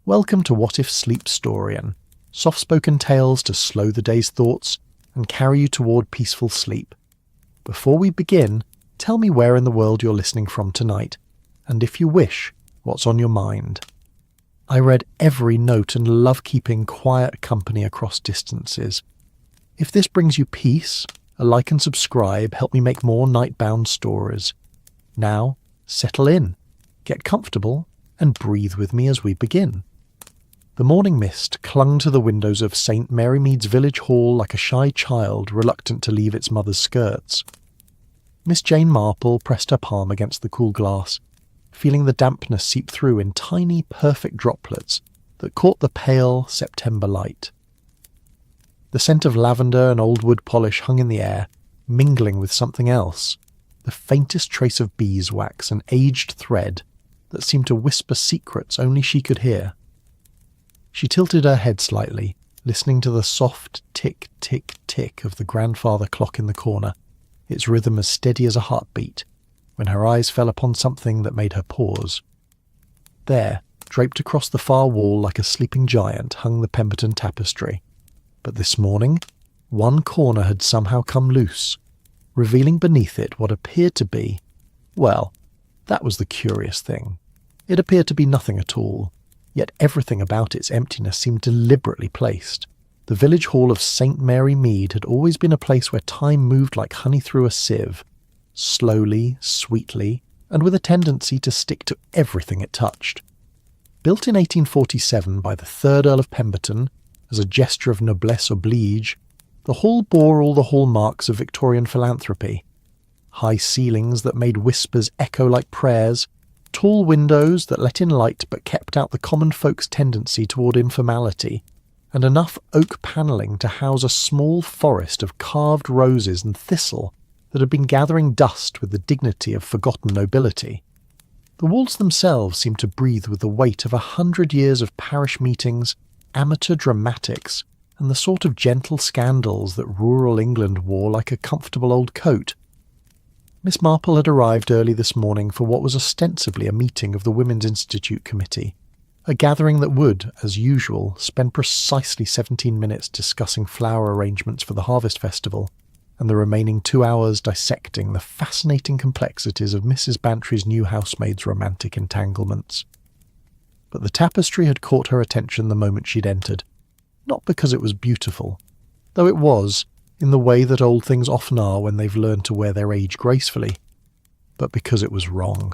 Welcome to What If Sleepstorian, soft-spoken tales to slow the day's thoughts and carry you toward peaceful sleep. Before we begin, tell me where in the world you're listening from tonight, and if you wish, what's on your mind. I read every note and love keeping quiet company across distances. If this brings you peace, a like and subscribe help me make more night-bound stories. Now, settle in, get comfortable, and breathe with me as we begin. The morning mist clung to the windows of St. Mary Mead's village hall like a shy child reluctant to leave its mother's skirts. Miss Jane Marple pressed her palm against the cool glass, feeling the dampness seep through in tiny, perfect droplets that caught the pale September light. The scent of lavender and old wood polish hung in the air, mingling with something else, the faintest trace of beeswax and aged thread that seemed to whisper secrets only she could hear. She tilted her head slightly, listening to the soft tick, tick, tick of the grandfather clock in the corner, its rhythm as steady as a heartbeat, when her eyes fell upon something that made her pause. There, draped across the far wall like a sleeping giant, hung the Pemberton tapestry. But this morning, one corner had somehow come loose, revealing beneath it what appeared to be, well, that was the curious thing. It appeared to be nothing at all, yet everything about its emptiness seemed deliberately placed. The village hall of St. Mary Mead had always been a place where time moved like honey through a sieve, slowly, sweetly, and with a tendency to stick to everything it touched. Built in 1847 by the 3rd Earl of Pemberton, as a gesture of noblesse oblige, the hall bore all the hallmarks of Victorian philanthropy. High ceilings that made whispers echo like prayers, tall windows that let in light but kept out the common folk's tendency toward informality, and enough oak panelling to house a small forest of carved roses and thistle that had been gathering dust with the dignity of forgotten nobility. The walls themselves seemed to breathe with the weight of 100 years of parish meetings, amateur dramatics, and the sort of gentle scandals that rural England wore like a comfortable old coat. Miss Marple had arrived early this morning for what was ostensibly a meeting of the Women's Institute Committee, a gathering that would, as usual, spend precisely 17 minutes discussing flower arrangements for the Harvest Festival, and the remaining 2 hours dissecting the fascinating complexities of Mrs. Bantry's new housemaid's romantic entanglements. But the tapestry had caught her attention the moment she'd entered, not because it was beautiful, though it was, in the way that old things often are when they've learned to wear their age gracefully, but because it was wrong.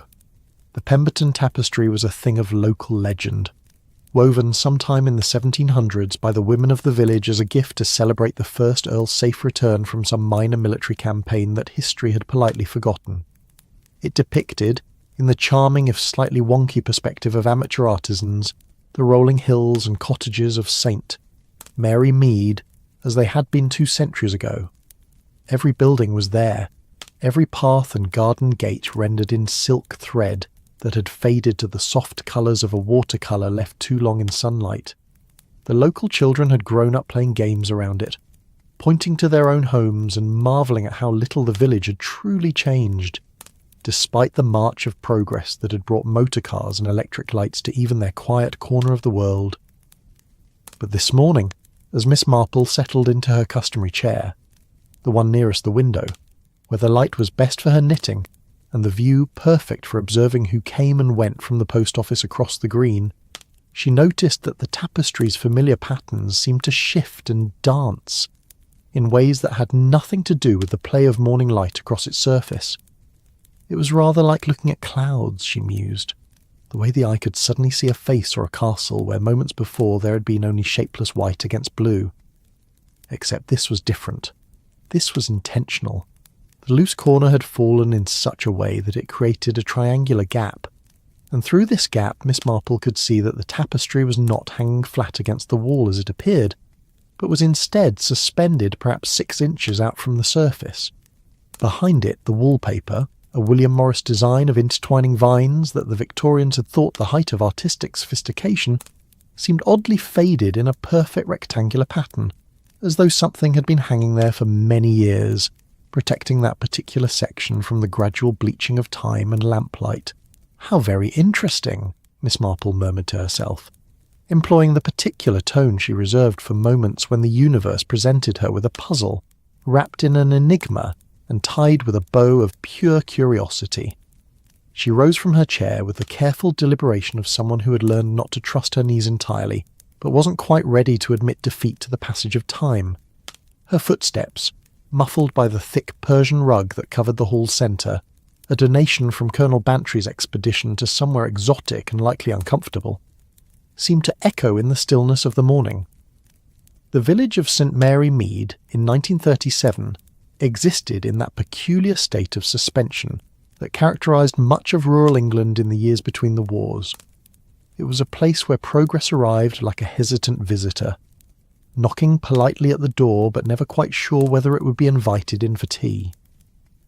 The Pemberton tapestry was a thing of local legend, woven sometime in the 1700s by the women of the village as a gift to celebrate the first Earl's safe return from some minor military campaign that history had politely forgotten. It depicted, in the charming if slightly wonky perspective of amateur artisans, the rolling hills and cottages of St. Mary Mead, as they had been 2 centuries ago. Every building was there, every path and garden gate rendered in silk thread that had faded to the soft colours of a watercolour left too long in sunlight. The local children had grown up playing games around it, pointing to their own homes and marvelling at how little the village had truly changed, despite the march of progress that had brought motor cars and electric lights to even their quiet corner of the world. But this morning, as Miss Marple settled into her customary chair, the one nearest the window, where the light was best for her knitting, and the view perfect for observing who came and went from the post office across the green, she noticed that the tapestry's familiar patterns seemed to shift and dance in ways that had nothing to do with the play of morning light across its surface. It was rather like looking at clouds, she mused, the way the eye could suddenly see a face or a castle where moments before there had been only shapeless white against blue. Except this was different. This was intentional. The loose corner had fallen in such a way that it created a triangular gap, and through this gap Miss Marple could see that the tapestry was not hanging flat against the wall as it appeared, but was instead suspended perhaps 6 inches out from the surface. Behind it, the wallpaper, a William Morris design of intertwining vines that the Victorians had thought the height of artistic sophistication, seemed oddly faded in a perfect rectangular pattern, as though something had been hanging there for many years, protecting that particular section from the gradual bleaching of time and lamplight. How very interesting, Miss Marple murmured to herself. employing the particular tone she reserved for moments when the universe presented her with a puzzle, wrapped in an enigma and tied with a bow of pure curiosity. She rose from her chair with the careful deliberation of someone who had learned not to trust her knees entirely, but wasn't quite ready to admit defeat to the passage of time. Her footsteps, muffled by the thick Persian rug that covered the hall's centre, a donation from Colonel Bantry's expedition to somewhere exotic and likely uncomfortable, seemed to echo in the stillness of the morning. The village of St Mary Mead, in 1937, existed in that peculiar state of suspension that characterised much of rural England in the years between the wars. It was a place where progress arrived like a hesitant visitor, knocking politely at the door but never quite sure whether it would be invited in for tea.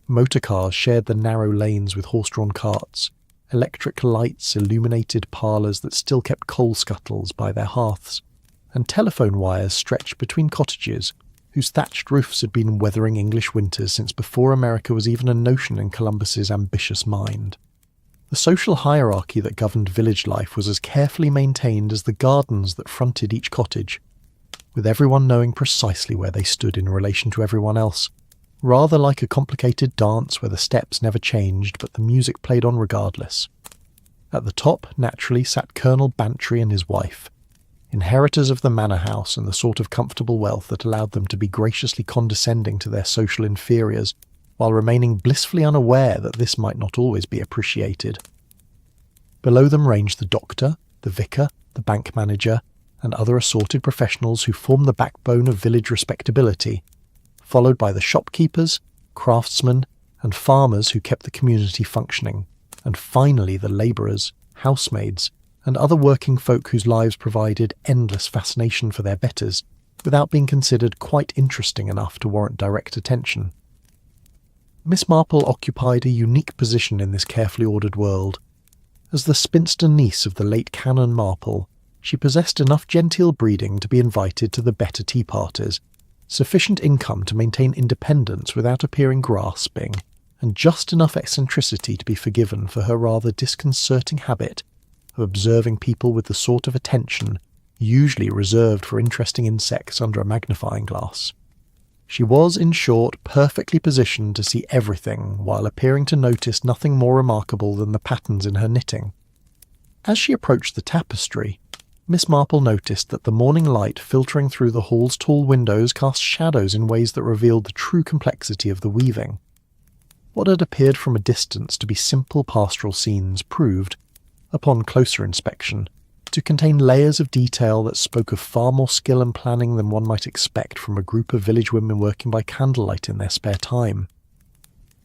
Motor cars shared the narrow lanes with horse-drawn carts. Electric lights illuminated parlours that still kept coal scuttles by their hearths, and telephone wires stretched between cottages whose thatched roofs had been weathering English winters since before America was even a notion in Columbus's ambitious mind. The social hierarchy that governed village life was as carefully maintained as the gardens that fronted each cottage, with everyone knowing precisely where they stood in relation to everyone else, rather like a complicated dance where the steps never changed but the music played on regardless. At the top, naturally, sat Colonel Bantry and his wife, inheritors of the manor house and the sort of comfortable wealth that allowed them to be graciously condescending to their social inferiors, while remaining blissfully unaware that this might not always be appreciated. Below them ranged the doctor, the vicar, the bank manager, and other assorted professionals who formed the backbone of village respectability, followed by the shopkeepers, craftsmen, and farmers who kept the community functioning, and finally the labourers, housemaids, and other working folk whose lives provided endless fascination for their betters, without being considered quite interesting enough to warrant direct attention. Miss Marple occupied a unique position in this carefully ordered world. As the spinster niece of the late Canon Marple, she possessed enough genteel breeding to be invited to the better tea parties, sufficient income to maintain independence without appearing grasping, and just enough eccentricity to be forgiven for her rather disconcerting habit of observing people with the sort of attention usually reserved for interesting insects under a magnifying glass. She was, in short, perfectly positioned to see everything while appearing to notice nothing more remarkable than the patterns in her knitting. As she approached the tapestry, Miss Marple noticed that the morning light filtering through the hall's tall windows cast shadows in ways that revealed the true complexity of the weaving. What had appeared from a distance to be simple pastoral scenes proved, upon closer inspection, to contain layers of detail that spoke of far more skill and planning than one might expect from a group of village women working by candlelight in their spare time.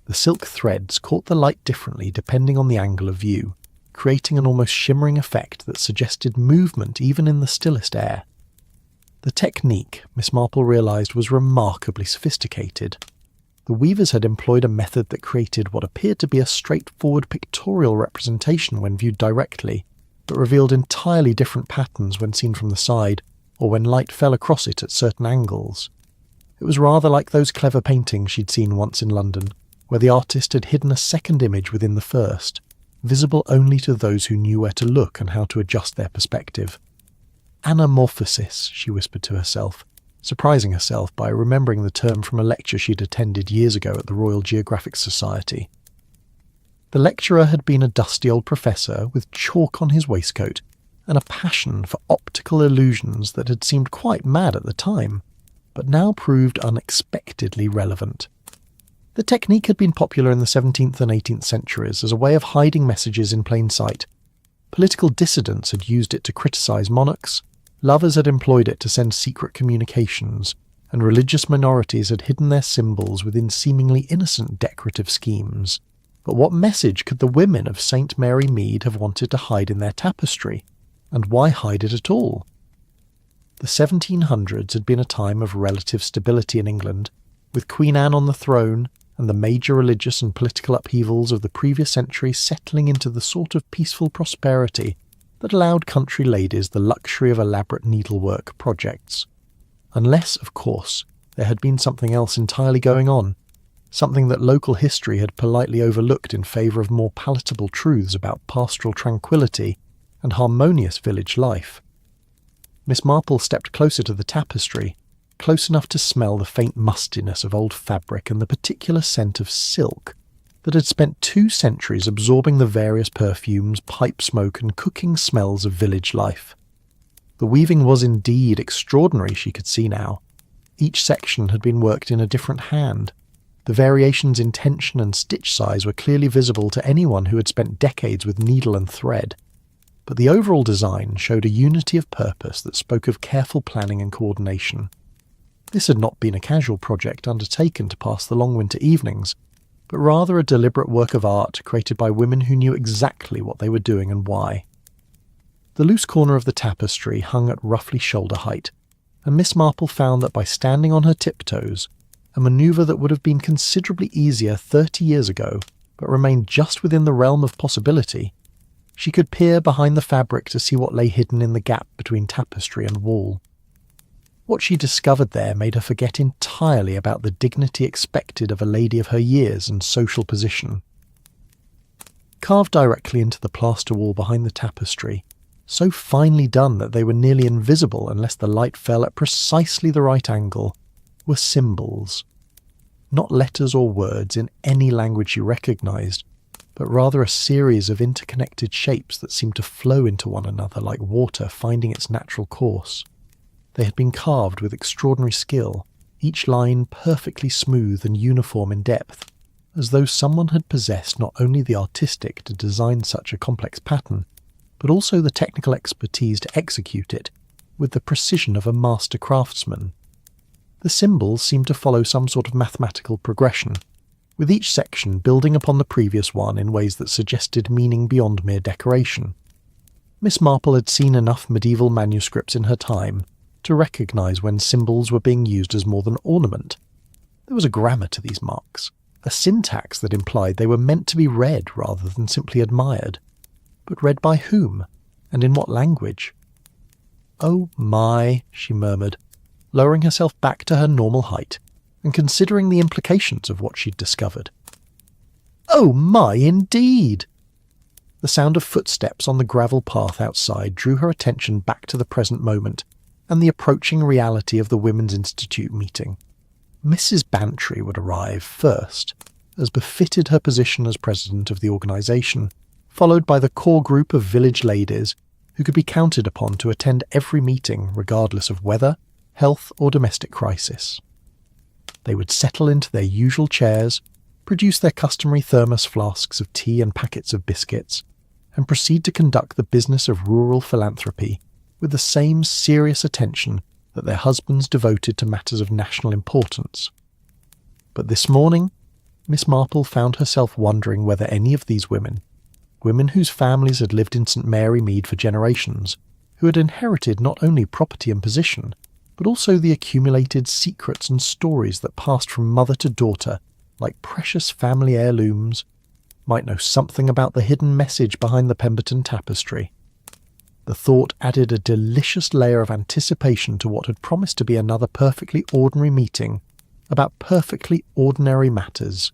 The silk threads caught the light differently depending on the angle of view, creating an almost shimmering effect that suggested movement even in the stillest air. The technique, Miss Marple realised, was remarkably sophisticated. The weavers had employed a method that created what appeared to be a straightforward pictorial representation when viewed directly, but revealed entirely different patterns when seen from the side, or when light fell across it at certain angles. It was rather like those clever paintings she'd seen once in London, where the artist had hidden a second image within the first, visible only to those who knew where to look and how to adjust their perspective. Anamorphosis, she whispered to herself, surprising herself by remembering the term from a lecture she'd attended years ago at the Royal Geographic Society. The lecturer had been a dusty old professor with chalk on his waistcoat and a passion for optical illusions that had seemed quite mad at the time, but now proved unexpectedly relevant. The technique had been popular in the 17th and 18th centuries as a way of hiding messages in plain sight. Political dissidents had used it to criticise monarchs, lovers had employed it to send secret communications, and religious minorities had hidden their symbols within seemingly innocent decorative schemes. But what message could the women of St Mary Mead have wanted to hide in their tapestry, and why hide it at all? The 1700s had been a time of relative stability in England, with Queen Anne on the throne and the major religious and political upheavals of the previous century settling into the sort of peaceful prosperity that allowed country ladies the luxury of elaborate needlework projects. Unless, of course, there had been something else entirely going on, something that local history had politely overlooked in favour of more palatable truths about pastoral tranquillity and harmonious village life. Miss Marple stepped closer to the tapestry, close enough to smell the faint mustiness of old fabric and the particular scent of silk that had spent 2 centuries absorbing the various perfumes, pipe smoke and cooking smells of village life. The weaving was indeed extraordinary, she could see now. Each section had been worked in a different hand. The variations in tension and stitch size were clearly visible to anyone who had spent decades with needle and thread. But the overall design showed a unity of purpose that spoke of careful planning and coordination. This had not been a casual project undertaken to pass the long winter evenings, but rather a deliberate work of art created by women who knew exactly what they were doing and why. The loose corner of the tapestry hung at roughly shoulder height, and Miss Marple found that by standing on her tiptoes, a manoeuvre that would have been considerably easier 30 years ago, but remained just within the realm of possibility, she could peer behind the fabric to see what lay hidden in the gap between tapestry and wall. What she discovered there made her forget entirely about the dignity expected of a lady of her years and social position. Carved directly into the plaster wall behind the tapestry, so finely done that they were nearly invisible unless the light fell at precisely the right angle, were symbols. Not letters or words in any language you recognized, but rather a series of interconnected shapes that seemed to flow into one another like water finding its natural course. They had been carved with extraordinary skill, each line perfectly smooth and uniform in depth, as though someone had possessed not only the artistic to design such a complex pattern, but also the technical expertise to execute it with the precision of a master craftsman. The symbols seemed to follow some sort of mathematical progression, with each section building upon the previous one in ways that suggested meaning beyond mere decoration. Miss Marple had seen enough medieval manuscripts in her time to recognise when symbols were being used as more than ornament. There was a grammar to these marks, a syntax that implied they were meant to be read rather than simply admired. But read by whom, and in what language? "Oh my," she murmured, lowering herself back to her normal height, and considering the implications of what she'd discovered. "Oh my, indeed!" The sound of footsteps on the gravel path outside drew her attention back to the present moment and the approaching reality of the Women's Institute meeting. Mrs. Bantry would arrive first, as befitted her position as president of the organisation, followed by the core group of village ladies who could be counted upon to attend every meeting regardless of weather, health or domestic crisis. They would settle into their usual chairs, produce their customary thermos flasks of tea and packets of biscuits, and proceed to conduct the business of rural philanthropy with the same serious attention that their husbands devoted to matters of national importance. But this morning, Miss Marple found herself wondering whether any of these women whose families had lived in St. Mary Mead for generations, who had inherited not only property and position, but also the accumulated secrets and stories that passed from mother to daughter like precious family heirlooms, might know something about the hidden message behind the Pemberton tapestry. The thought added a delicious layer of anticipation to what had promised to be another perfectly ordinary meeting about perfectly ordinary matters.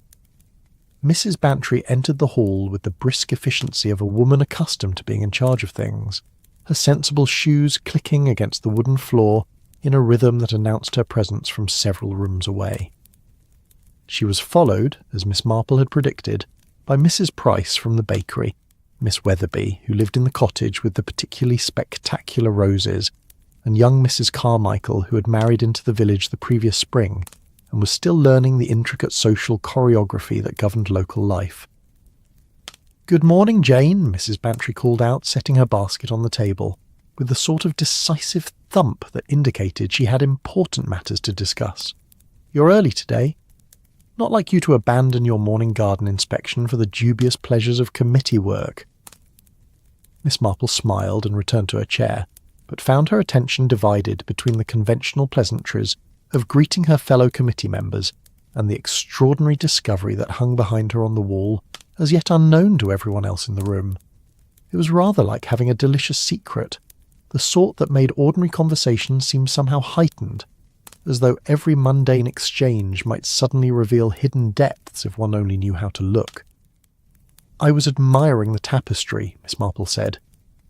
Mrs. Bantry entered the hall with the brisk efficiency of a woman accustomed to being in charge of things, her sensible shoes clicking against the wooden floor in a rhythm that announced her presence from several rooms away. She was followed, as Miss Marple had predicted, by Mrs. Price from the bakery, Miss Weatherby, who lived in the cottage with the particularly spectacular roses, and young Mrs. Carmichael, who had married into the village the previous spring and was still learning the intricate social choreography that governed local life. "Good morning, Jane," Mrs. Bantry called out, setting her basket on the table, with the sort of decisive thump that indicated she had important matters to discuss. "You're early today. Not like you to abandon your morning garden inspection for the dubious pleasures of committee work." Miss Marple smiled and returned to her chair, but found her attention divided between the conventional pleasantries of greeting her fellow committee members and the extraordinary discovery that hung behind her on the wall, as yet unknown to everyone else in the room. It was rather like having a delicious secret, the sort that made ordinary conversation seem somehow heightened, as though every mundane exchange might suddenly reveal hidden depths if one only knew how to look. "I was admiring the tapestry," Miss Marple said,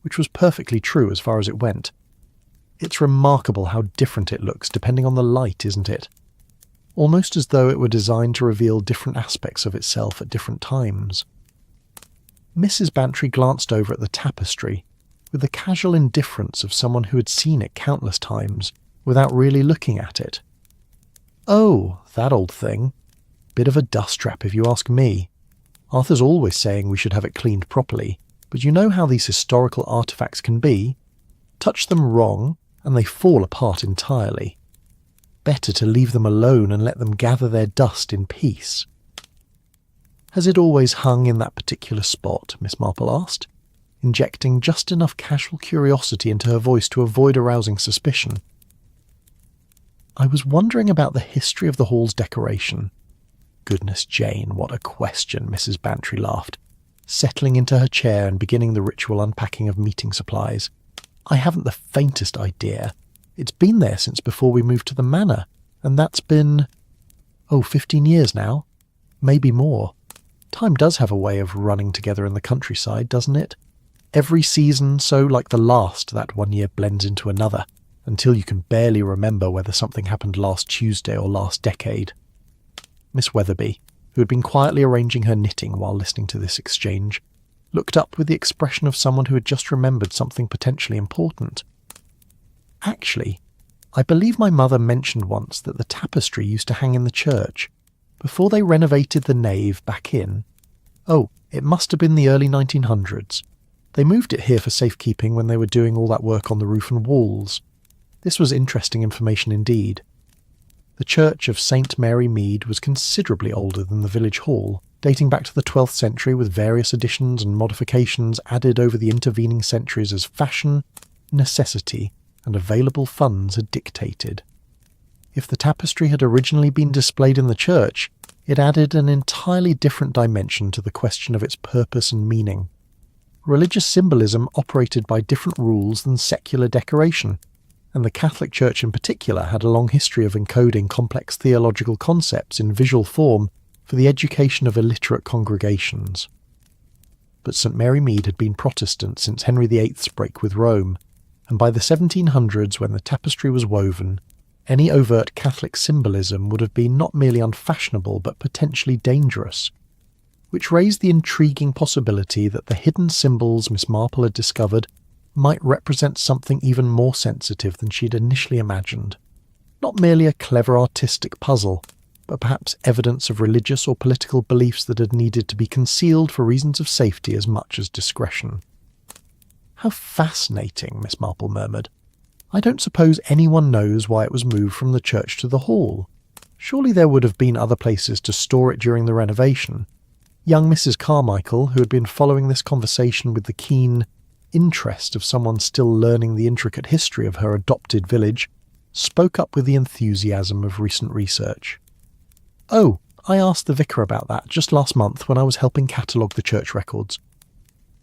which was perfectly true as far as it went. It's remarkable how different it looks depending on the light, isn't it? Almost as though it were designed to reveal different aspects of itself at different times. Mrs. Bantry glanced over at the tapestry with the casual indifference of someone who had seen it countless times without really looking at it. "Oh, that old thing. Bit of a dust trap if you ask me. Arthur's always saying we should have it cleaned properly, but you know how these historical artefacts can be. Touch them wrong and they fall apart entirely. Better to leave them alone and let them gather their dust in peace." "Has it always hung in that particular spot?" Miss Marple asked, injecting just enough casual curiosity into her voice to avoid arousing suspicion. "I was wondering about the history of the hall's decoration." "Goodness, Jane, what a question," Mrs. Bantry laughed, settling into her chair and beginning the ritual unpacking of meeting supplies. "I haven't the faintest idea. It's been there since before we moved to the manor, and that's been, 15 years now. Maybe more. Time does have a way of running together in the countryside, doesn't it? Every season, so like the last, that one year blends into another, until you can barely remember whether something happened last Tuesday or last decade." Miss Weatherby, who had been quietly arranging her knitting while listening to this exchange, looked up with the expression of someone who had just remembered something potentially important. "Actually, I believe my mother mentioned once that the tapestry used to hang in the church, before they renovated the nave back in. It must have been the early 1900s. They moved it here for safekeeping when they were doing all that work on the roof and walls. This was interesting information indeed. The church of St. Mary Mead was considerably older than the village hall, dating back to the 12th century with various additions and modifications added over the intervening centuries as fashion, necessity, and available funds had dictated. If the tapestry had originally been displayed in the church, it added an entirely different dimension to the question of its purpose and meaning. Religious symbolism operated by different rules than secular decoration, and the Catholic Church in particular had a long history of encoding complex theological concepts in visual form for the education of illiterate congregations. But St. Mary Mead had been Protestant since Henry VIII's break with Rome, and by the 1700s, when the tapestry was woven, any overt Catholic symbolism would have been not merely unfashionable but potentially dangerous, which raised the intriguing possibility that the hidden symbols Miss Marple had discovered might represent something even more sensitive than she'd initially imagined. Not merely a clever artistic puzzle, but perhaps evidence of religious or political beliefs that had needed to be concealed for reasons of safety as much as discretion. "How fascinating," Miss Marple murmured. "I don't suppose anyone knows why it was moved from the church to the hall. Surely there would have been other places to store it during the renovation." Young Mrs. Carmichael, who had been following this conversation with the keen interest of someone still learning the intricate history of her adopted village, spoke up with the enthusiasm of recent research. "I asked the vicar about that just last month when I was helping catalogue the church records.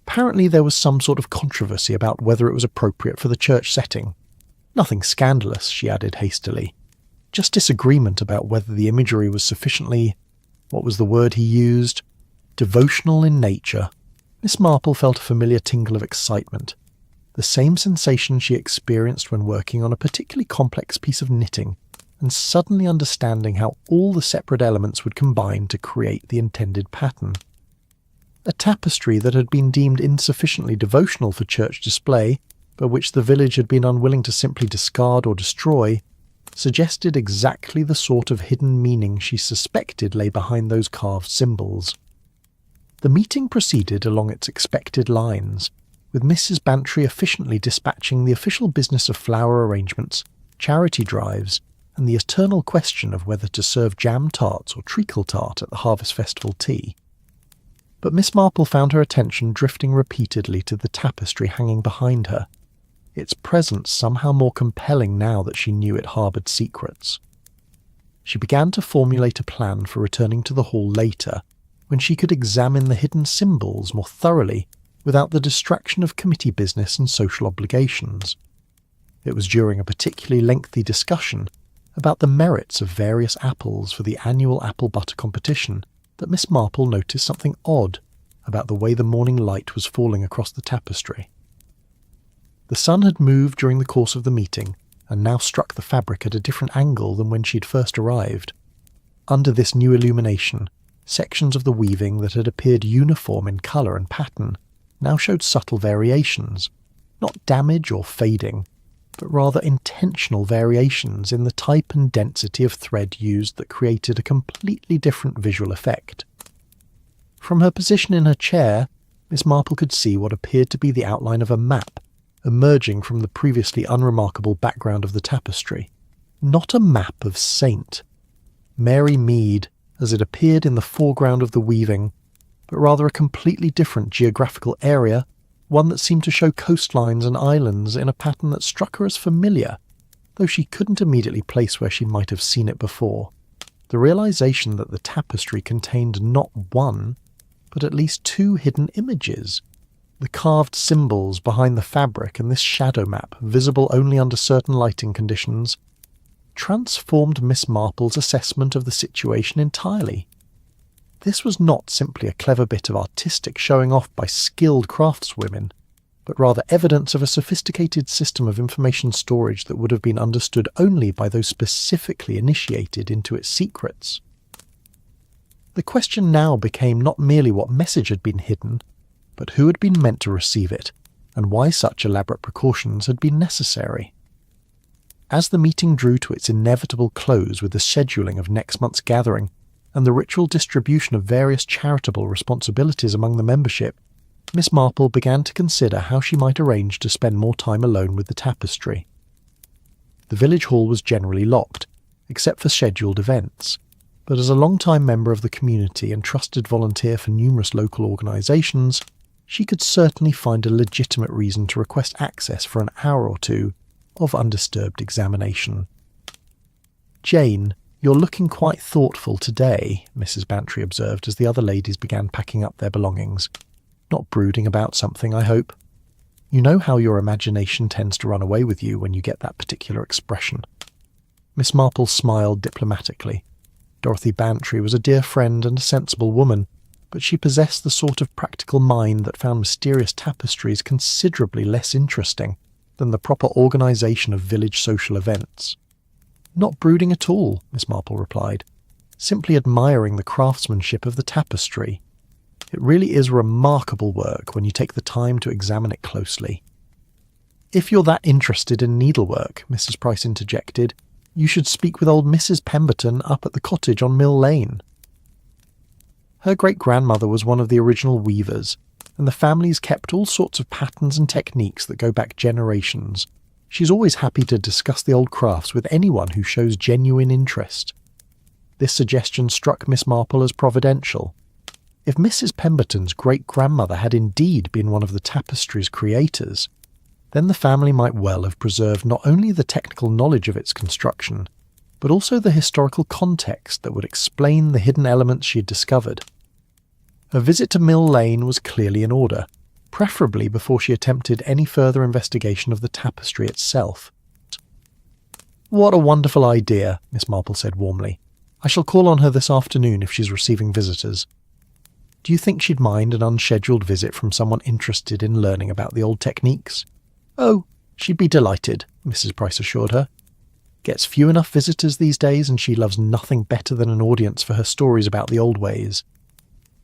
Apparently there was some sort of controversy about whether it was appropriate for the church setting. Nothing scandalous," she added hastily. "Just disagreement about whether the imagery was sufficiently, what was the word he used? Devotional in nature." Miss Marple felt a familiar tingle of excitement, the same sensation she experienced when working on a particularly complex piece of knitting, and suddenly understanding how all the separate elements would combine to create the intended pattern. A tapestry that had been deemed insufficiently devotional for church display, but which the village had been unwilling to simply discard or destroy, suggested exactly the sort of hidden meaning she suspected lay behind those carved symbols. The meeting proceeded along its expected lines, with Mrs. Bantry efficiently dispatching the official business of flower arrangements, charity drives, and the eternal question of whether to serve jam tarts or treacle tart at the Harvest Festival tea. But Miss Marple found her attention drifting repeatedly to the tapestry hanging behind her, its presence somehow more compelling now that she knew it harboured secrets. She began to formulate a plan for returning to the hall later, when she could examine the hidden symbols more thoroughly without the distraction of committee business and social obligations. It was during a particularly lengthy discussion about the merits of various apples for the annual apple butter competition that Miss Marple noticed something odd about the way the morning light was falling across the tapestry. The sun had moved during the course of the meeting, and now struck the fabric at a different angle than when she'd first arrived. Under this new illumination, sections of the weaving that had appeared uniform in colour and pattern now showed subtle variations, not damage or fading, but rather intentional variations in the type and density of thread used that created a completely different visual effect. From her position in her chair, Miss Marple could see what appeared to be the outline of a map emerging from the previously unremarkable background of the tapestry. Not a map of Saint Mary Mead, as it appeared in the foreground of the weaving, but rather a completely different geographical area, one that seemed to show coastlines and islands in a pattern that struck her as familiar, though she couldn't immediately place where she might have seen it before. The realization that the tapestry contained not one, but at least two hidden images. The carved symbols behind the fabric and this shadow map, visible only under certain lighting conditions, transformed Miss Marple's assessment of the situation entirely. This was not simply a clever bit of artistic showing off by skilled craftswomen, but rather evidence of a sophisticated system of information storage that would have been understood only by those specifically initiated into its secrets. The question now became not merely what message had been hidden, but who had been meant to receive it, and why such elaborate precautions had been necessary. As the meeting drew to its inevitable close with the scheduling of next month's gathering and the ritual distribution of various charitable responsibilities among the membership, Miss Marple began to consider how she might arrange to spend more time alone with the tapestry. The village hall was generally locked, except for scheduled events, but as a long-time member of the community and trusted volunteer for numerous local organisations, she could certainly find a legitimate reason to request access for an hour or two of undisturbed examination. "Jane, you're looking quite thoughtful today," Mrs. Bantry observed as the other ladies began packing up their belongings. "Not brooding about something, I hope. You know how your imagination tends to run away with you when you get that particular expression." Miss Marple smiled diplomatically. Dorothy Bantry was a dear friend and a sensible woman, but she possessed the sort of practical mind that found mysterious tapestries considerably less interesting than the proper organisation of village social events. "Not brooding at all," Miss Marple replied, "simply admiring the craftsmanship of the tapestry. It really is remarkable work when you take the time to examine it closely." "If you're that interested in needlework," Mrs. Price interjected, "you should speak with old Mrs. Pemberton up at the cottage on Mill Lane. Her great-grandmother was one of the original weavers, and the family's kept all sorts of patterns and techniques that go back generations. She's always happy to discuss the old crafts with anyone who shows genuine interest." This suggestion struck Miss Marple as providential. If Mrs. Pemberton's great-grandmother had indeed been one of the tapestry's creators, then the family might well have preserved not only the technical knowledge of its construction, but also the historical context that would explain the hidden elements she had discovered. A visit to Mill Lane was clearly in order, preferably before she attempted any further investigation of the tapestry itself. "What a wonderful idea," Miss Marple said warmly. "I shall call on her this afternoon if she's receiving visitors. Do you think she'd mind an unscheduled visit from someone interested in learning about the old techniques?" "Oh, she'd be delighted," Mrs. Price assured her. "Gets few enough visitors these days, and she loves nothing better than an audience for her stories about the old ways.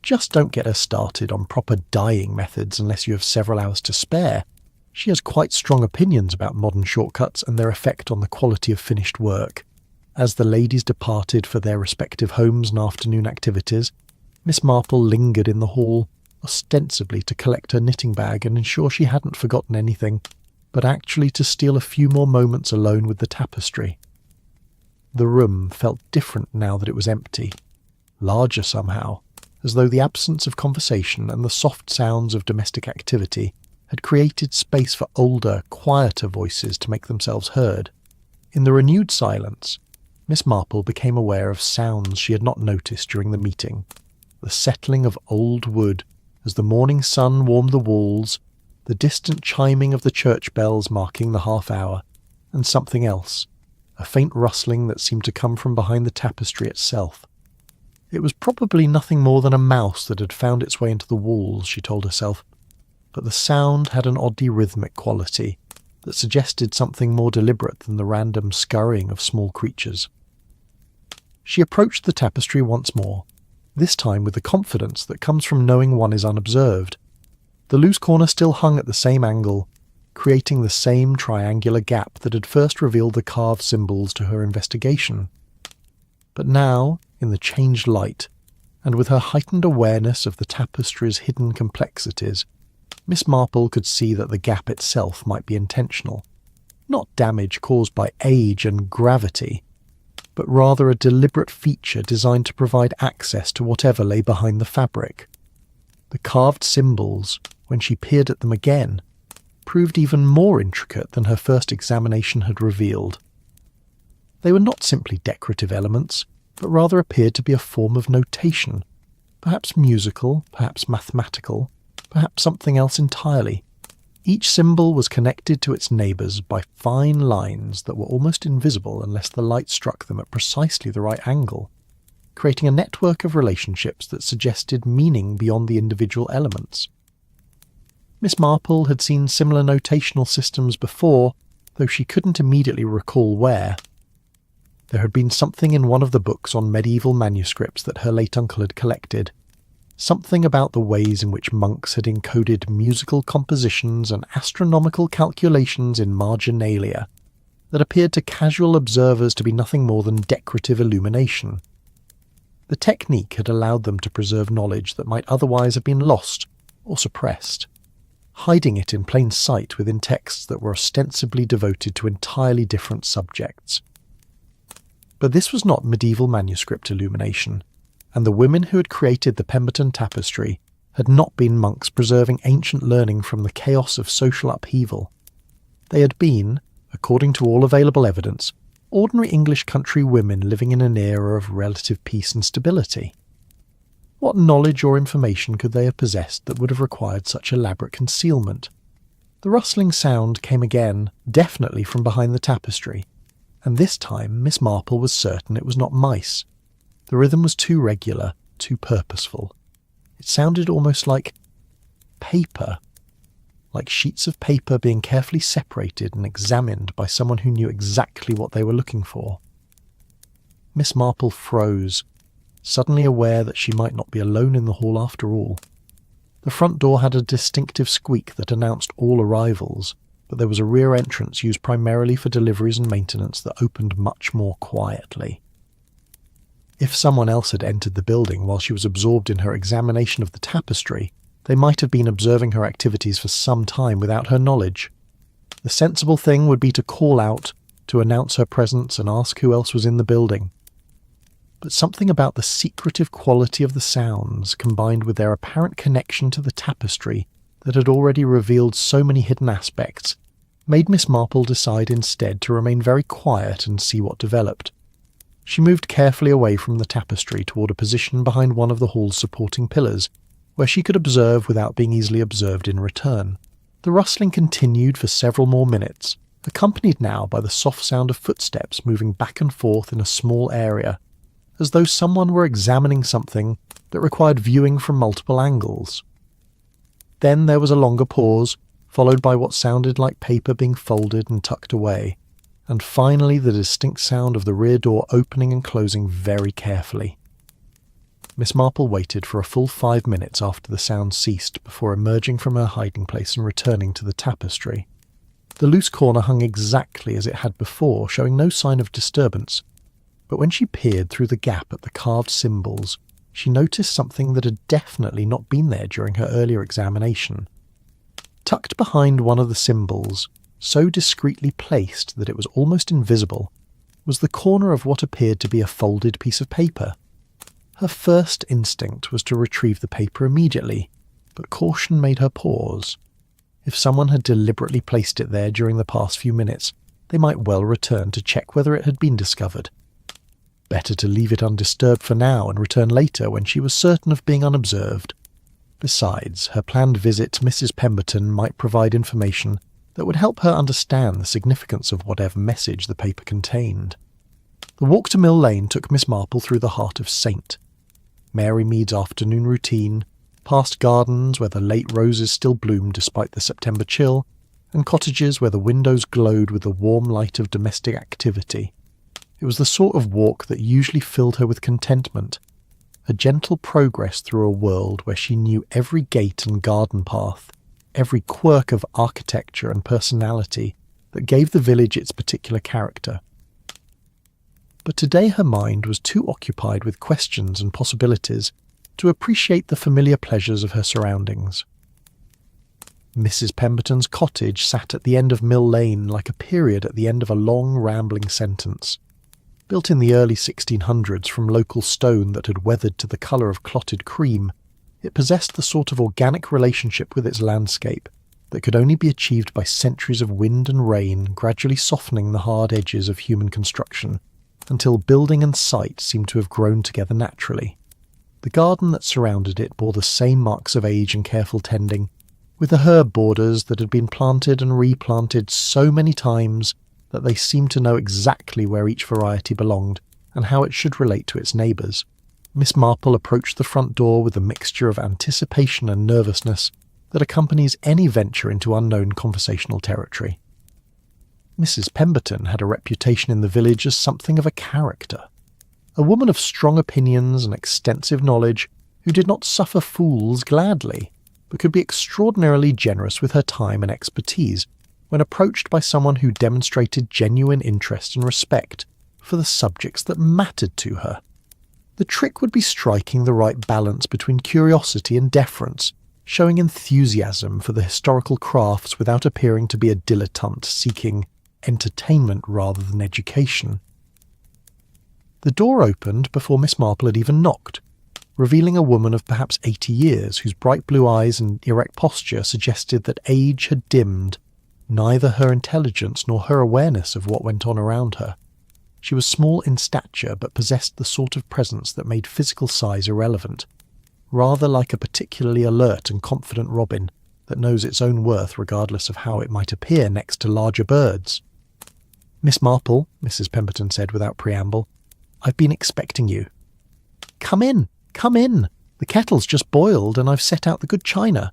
Just don't get her started on proper dyeing methods unless you have several hours to spare. She has quite strong opinions about modern shortcuts and their effect on the quality of finished work." As the ladies departed for their respective homes and afternoon activities, Miss Marple lingered in the hall, ostensibly to collect her knitting bag and ensure she hadn't forgotten anything, but actually to steal a few more moments alone with the tapestry. The room felt different now that it was empty, larger somehow, as though the absence of conversation and the soft sounds of domestic activity had created space for older, quieter voices to make themselves heard. In the renewed silence, Miss Marple became aware of sounds she had not noticed during the meeting. The settling of old wood as the morning sun warmed the walls, the distant chiming of the church bells marking the half-hour, and something else, a faint rustling that seemed to come from behind the tapestry itself. It was probably nothing more than a mouse that had found its way into the walls, she told herself, but the sound had an oddly rhythmic quality, that suggested something more deliberate than the random scurrying of small creatures. She approached the tapestry once more, this time with the confidence that comes from knowing one is unobserved. The loose corner still hung at the same angle, creating the same triangular gap that had first revealed the carved symbols to her investigation. But now, in the changed light, and with her heightened awareness of the tapestry's hidden complexities, Miss Marple could see that the gap itself might be intentional, not damage caused by age and gravity, but rather a deliberate feature designed to provide access to whatever lay behind the fabric. The carved symbols, when she peered at them again, proved even more intricate than her first examination had revealed. They were not simply decorative elements, but rather appeared to be a form of notation, perhaps musical, perhaps mathematical, perhaps something else entirely. Each symbol was connected to its neighbours by fine lines that were almost invisible unless the light struck them at precisely the right angle, creating a network of relationships that suggested meaning beyond the individual elements. Miss Marple had seen similar notational systems before, though she couldn't immediately recall where. There had been something in one of the books on medieval manuscripts that her late uncle had collected, something about the ways in which monks had encoded musical compositions and astronomical calculations in marginalia that appeared to casual observers to be nothing more than decorative illumination. The technique had allowed them to preserve knowledge that might otherwise have been lost or suppressed, hiding it in plain sight within texts that were ostensibly devoted to entirely different subjects. But this was not medieval manuscript illumination, and the women who had created the Pemberton tapestry had not been monks preserving ancient learning from the chaos of social upheaval. They had been, according to all available evidence, ordinary English country women living in an era of relative peace and stability. What knowledge or information could they have possessed that would have required such elaborate concealment? The rustling sound came again, definitely from behind the tapestry, and this time Miss Marple was certain it was not mice. The rhythm was too regular, too purposeful. It sounded almost like paper, like sheets of paper being carefully separated and examined by someone who knew exactly what they were looking for. Miss Marple froze, suddenly aware that she might not be alone in the hall after all. The front door had a distinctive squeak that announced all arrivals, but there was a rear entrance used primarily for deliveries and maintenance that opened much more quietly. If someone else had entered the building while she was absorbed in her examination of the tapestry, they might have been observing her activities for some time without her knowledge. The sensible thing would be to call out, to announce her presence and ask who else was in the building. But something about the secretive quality of the sounds, combined with their apparent connection to the tapestry that had already revealed so many hidden aspects, made Miss Marple decide instead to remain very quiet and see what developed. She moved carefully away from the tapestry toward a position behind one of the hall's supporting pillars, where she could observe without being easily observed in return. The rustling continued for several more minutes, accompanied now by the soft sound of footsteps moving back and forth in a small area, as though someone were examining something that required viewing from multiple angles. Then there was a longer pause, followed by what sounded like paper being folded and tucked away, and finally the distinct sound of the rear door opening and closing very carefully. Miss Marple waited for a full 5 minutes after the sound ceased before emerging from her hiding place and returning to the tapestry. The loose corner hung exactly as it had before, showing no sign of disturbance, but when she peered through the gap at the carved symbols, she noticed something that had definitely not been there during her earlier examination. Tucked behind one of the symbols, so discreetly placed that it was almost invisible, was the corner of what appeared to be a folded piece of paper. Her first instinct was to retrieve the paper immediately, but caution made her pause. If someone had deliberately placed it there during the past few minutes, they might well return to check whether it had been discovered. Better to leave it undisturbed for now and return later when she was certain of being unobserved. Besides, her planned visit to Mrs. Pemberton might provide information that would help her understand the significance of whatever message the paper contained. The walk to Mill Lane took Miss Marple through the heart of Saint. Mary Mead's afternoon routine, past gardens where the late roses still bloomed despite the September chill, and cottages where the windows glowed with the warm light of domestic activity. It was the sort of walk that usually filled her with contentment, a gentle progress through a world where she knew every gate and garden path, every quirk of architecture and personality that gave the village its particular character. But today her mind was too occupied with questions and possibilities to appreciate the familiar pleasures of her surroundings. Mrs. Pemberton's cottage sat at the end of Mill Lane like a period at the end of a long, rambling sentence. Built in the early 1600s from local stone that had weathered to the colour of clotted cream, it possessed the sort of organic relationship with its landscape that could only be achieved by centuries of wind and rain gradually softening the hard edges of human construction, until building and site seemed to have grown together naturally. The garden that surrounded it bore the same marks of age and careful tending, with the herb borders that had been planted and replanted so many times that they seemed to know exactly where each variety belonged and how it should relate to its neighbours. Miss Marple approached the front door with a mixture of anticipation and nervousness that accompanies any venture into unknown conversational territory. Mrs. Pemberton had a reputation in the village as something of a character, a woman of strong opinions and extensive knowledge who did not suffer fools gladly, but could be extraordinarily generous with her time and expertise when approached by someone who demonstrated genuine interest and respect for the subjects that mattered to her. The trick would be striking the right balance between curiosity and deference, showing enthusiasm for the historical crafts without appearing to be a dilettante seeking entertainment rather than education. The door opened before Miss Marple had even knocked, revealing a woman of perhaps 80 years whose bright blue eyes and erect posture suggested that age had dimmed neither her intelligence nor her awareness of what went on around her. She was small in stature but possessed the sort of presence that made physical size irrelevant, rather like a particularly alert and confident robin that knows its own worth regardless of how it might appear next to larger birds. "Miss Marple," Mrs. Pemberton said without preamble, "I've been expecting you." Come in. The kettle's just boiled and I've set out the good china.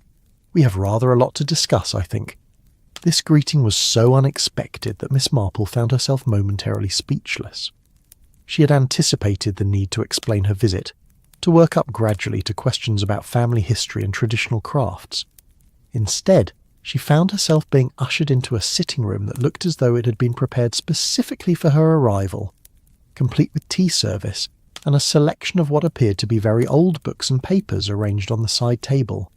We have rather a lot to discuss, I think." This greeting was so unexpected that Miss Marple found herself momentarily speechless. She had anticipated the need to explain her visit, to work up gradually to questions about family history and traditional crafts. Instead, she found herself being ushered into a sitting room that looked as though it had been prepared specifically for her arrival, complete with tea service and a selection of what appeared to be very old books and papers arranged on the side table.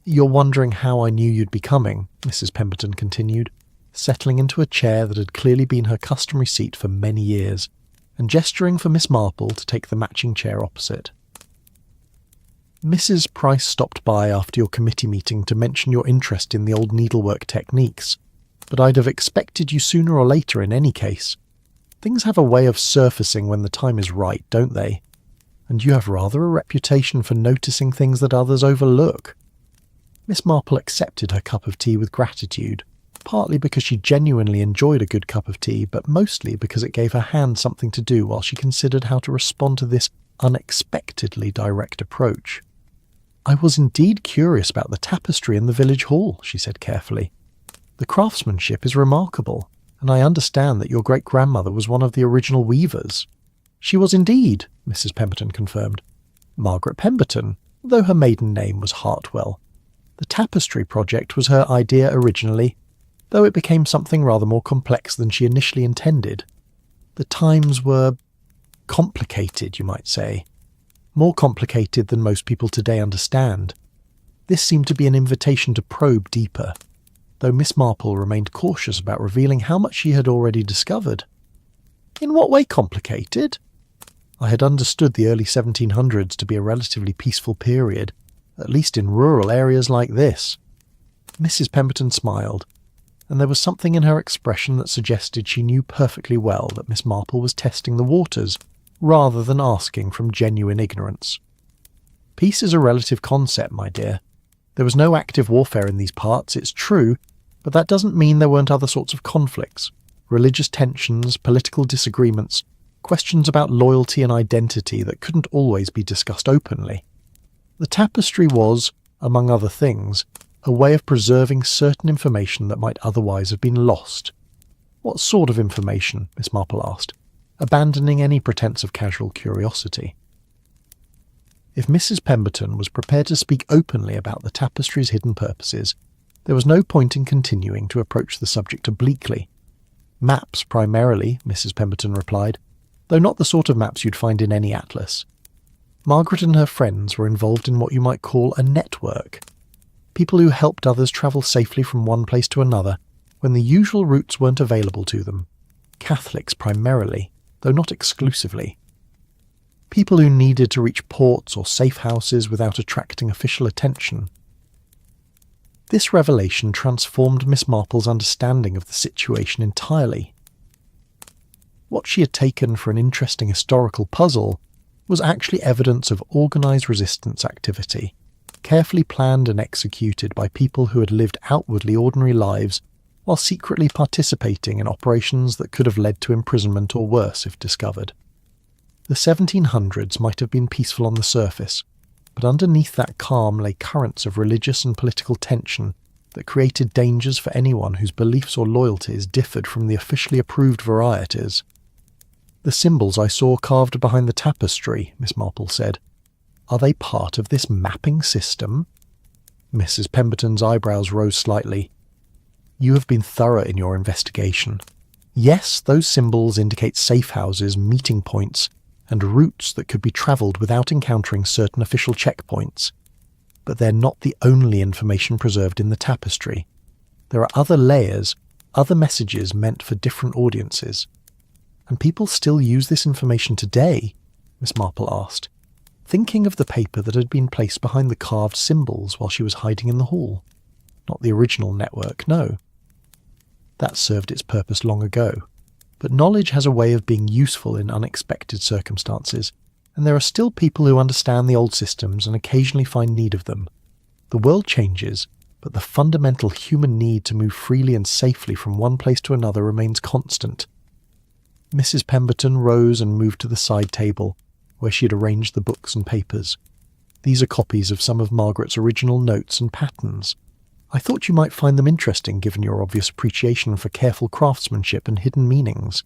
"You're wondering how I knew you'd be coming," Mrs. Pemberton continued, settling into a chair that had clearly been her customary seat for many years, and gesturing for Miss Marple to take the matching chair opposite. "Mrs. Price stopped by after your committee meeting to mention your interest in the old needlework techniques, but I'd have expected you sooner or later in any case. Things have a way of surfacing when the time is right, don't they? And you have rather a reputation for noticing things that others overlook." Miss Marple accepted her cup of tea with gratitude, partly because she genuinely enjoyed a good cup of tea, but mostly because it gave her hand something to do while she considered how to respond to this unexpectedly direct approach. "I was indeed curious about the tapestry in the village hall," she said carefully. "The craftsmanship is remarkable, and I understand that your great-grandmother was one of the original weavers." "She was indeed," Mrs. Pemberton confirmed. "Margaret Pemberton, though her maiden name was Hartwell. The tapestry project was her idea originally, though it became something rather more complex than she initially intended. The times were complicated, you might say. More complicated than most people today understand. This seemed to be an invitation to probe deeper, though Miss Marple remained cautious about revealing how much she had already discovered. "In what way complicated?" I had understood the early 1700s to be a relatively peaceful period, at least in rural areas like this. Mrs. Pemberton smiled, and there was something in her expression that suggested she knew perfectly well that Miss Marple was testing the waters, rather than asking from genuine ignorance. "Peace is a relative concept, my dear. There was no active warfare in these parts, it's true, but that doesn't mean there weren't other sorts of conflicts, religious tensions, political disagreements, questions about loyalty and identity that couldn't always be discussed openly. The tapestry was, among other things, a way of preserving certain information that might otherwise have been lost. What sort of information? Miss Marple asked, abandoning any pretense of casual curiosity. If Mrs. Pemberton was prepared to speak openly about the tapestry's hidden purposes, there was no point in continuing to approach the subject obliquely. Maps, primarily, Mrs. Pemberton replied, though not the sort of maps you'd find in any atlas. Margaret and her friends were involved in what you might call a network. People who helped others travel safely from one place to another when the usual routes weren't available to them. Catholics primarily, though not exclusively. People who needed to reach ports or safe houses without attracting official attention. This revelation transformed Miss Marple's understanding of the situation entirely. What she had taken for an interesting historical puzzle was actually evidence of organised resistance activity, carefully planned and executed by people who had lived outwardly ordinary lives while secretly participating in operations that could have led to imprisonment or worse if discovered. The 1700s might have been peaceful on the surface, but underneath that calm lay currents of religious and political tension that created dangers for anyone whose beliefs or loyalties differed from the officially approved varieties. "The symbols I saw carved behind the tapestry," Miss Marple said. "Are they part of this mapping system?" Mrs. Pemberton's eyebrows rose slightly. "You have been thorough in your investigation. Yes, those symbols indicate safe houses, meeting points, and routes that could be travelled without encountering certain official checkpoints. But they're not the only information preserved in the tapestry. There are other layers, other messages meant for different audiences. And people still use this information today?" Miss Marple asked, thinking of the paper that had been placed behind the carved symbols while she was hiding in the hall. Not the original network, no. That served its purpose long ago. But knowledge has a way of being useful in unexpected circumstances, and there are still people who understand the old systems and occasionally find need of them. The world changes, but the fundamental human need to move freely and safely from one place to another remains constant. Mrs. Pemberton rose and moved to the side table, where she had arranged the books and papers. "These are copies of some of Margaret's original notes and patterns. I thought you might find them interesting given your obvious appreciation for careful craftsmanship and hidden meanings."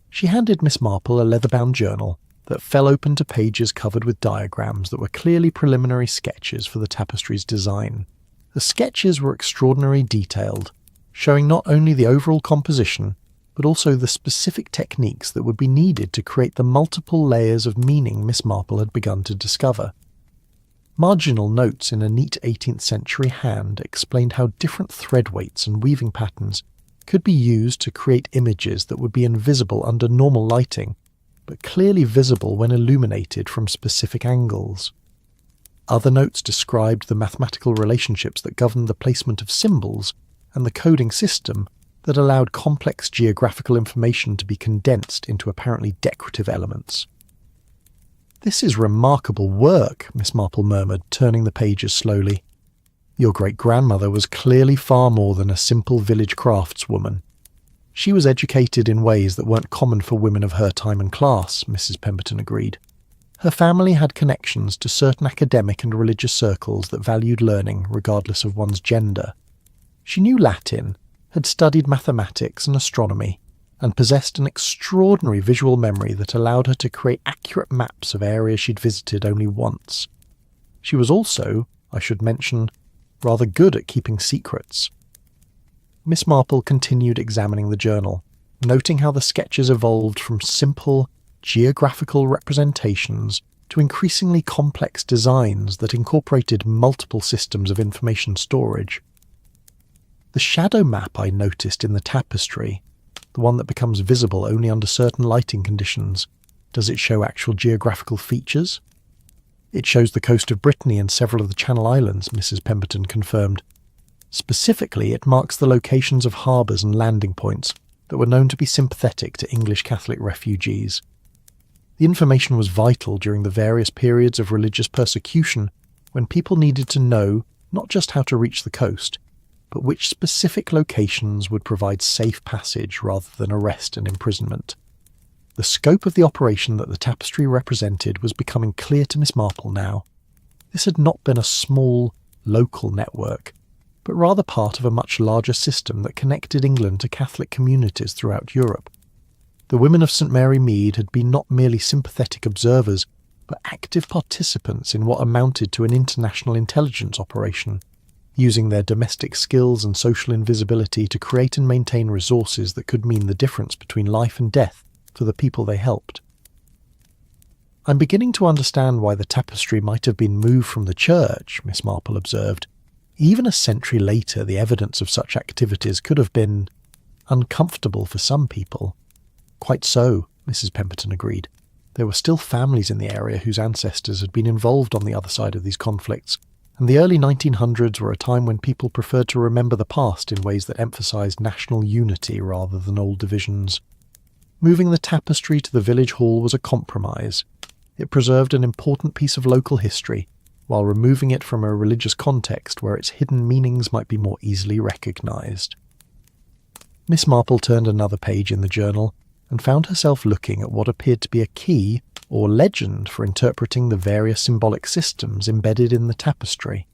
She handed Miss Marple a leather-bound journal that fell open to pages covered with diagrams that were clearly preliminary sketches for the tapestry's design. The sketches were extraordinarily detailed, showing not only the overall composition, but also the specific techniques that would be needed to create the multiple layers of meaning Miss Marple had begun to discover. Marginal notes in a neat 18th century hand explained how different thread weights and weaving patterns could be used to create images that would be invisible under normal lighting, but clearly visible when illuminated from specific angles. Other notes described the mathematical relationships that governed the placement of symbols and the coding system that allowed complex geographical information to be condensed into apparently decorative elements. "This is remarkable work," Miss Marple murmured, turning the pages slowly. "Your great-grandmother was clearly far more than a simple village craftswoman. She was educated in ways that weren't common for women of her time and class," Mrs. Pemberton agreed. "Her family had connections to certain academic and religious circles that valued learning regardless of one's gender. She knew Latin, had studied mathematics and astronomy, and possessed an extraordinary visual memory that allowed her to create accurate maps of areas she'd visited only once. She was also, I should mention, rather good at keeping secrets." Miss Marple continued examining the journal, noting how the sketches evolved from simple, geographical representations to increasingly complex designs that incorporated multiple systems of information storage. "The shadow map I noticed in the tapestry, the one that becomes visible only under certain lighting conditions, does it show actual geographical features?" "It shows the coast of Brittany and several of the Channel Islands," Mrs. Pemberton confirmed. "Specifically, it marks the locations of harbours and landing points that were known to be sympathetic to English Catholic refugees. The information was vital during the various periods of religious persecution when people needed to know not just how to reach the coast, but which specific locations would provide safe passage rather than arrest and imprisonment." The scope of the operation that the tapestry represented was becoming clear to Miss Marple now. This had not been a small, local network, but rather part of a much larger system that connected England to Catholic communities throughout Europe. The women of St Mary Mead had been not merely sympathetic observers, but active participants in what amounted to an international intelligence operation, using their domestic skills and social invisibility to create and maintain resources that could mean the difference between life and death for the people they helped. "I'm beginning to understand why the tapestry might have been moved from the church," Miss Marple observed. "Even a century later, the evidence of such activities could have been uncomfortable for some people." "Quite so," Mrs. Pemberton agreed. There were still families in the area whose ancestors had been involved on the other side of these conflicts, and the early 1900s were a time when people preferred to remember the past in ways that emphasised national unity rather than old divisions. Moving the tapestry to the village hall was a compromise. It preserved an important piece of local history, while removing it from a religious context where its hidden meanings might be more easily recognised. Miss Marple turned another page in the journal and found herself looking at what appeared to be a key or legend for interpreting the various symbolic systems embedded in the tapestry.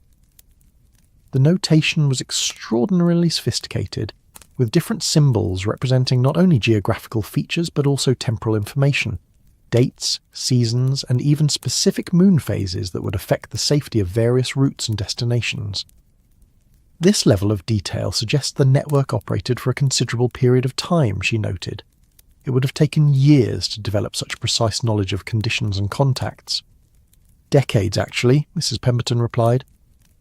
The notation was extraordinarily sophisticated, with different symbols representing not only geographical features but also temporal information, dates, seasons, and even specific moon phases that would affect the safety of various routes and destinations. This level of detail suggests the network operated for a considerable period of time, she noted. It would have taken years to develop such precise knowledge of conditions and contacts. "Decades, actually," Mrs. Pemberton replied.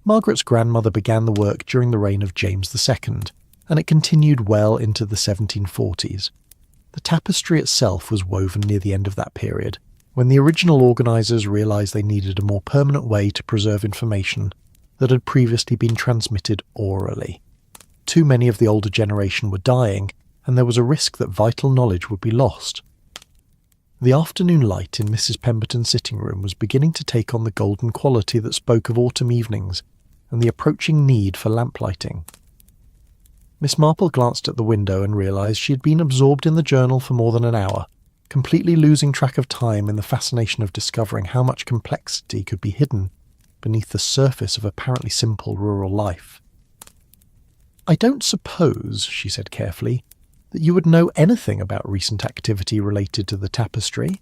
"Margaret's grandmother began the work during the reign of James II, and it continued well into the 1740s. The tapestry itself was woven near the end of that period, when the original organisers realised they needed a more permanent way to preserve information that had previously been transmitted orally. Too many of the older generation were dying, and there was a risk that vital knowledge would be lost. The afternoon light in Mrs. Pemberton's sitting room was beginning to take on the golden quality that spoke of autumn evenings and the approaching need for lamplighting. Miss Marple glanced at the window and realised she had been absorbed in the journal for more than an hour, completely losing track of time in the fascination of discovering how much complexity could be hidden beneath the surface of apparently simple rural life. "I don't suppose," she said carefully, "that you would know anything about recent activity related to the tapestry?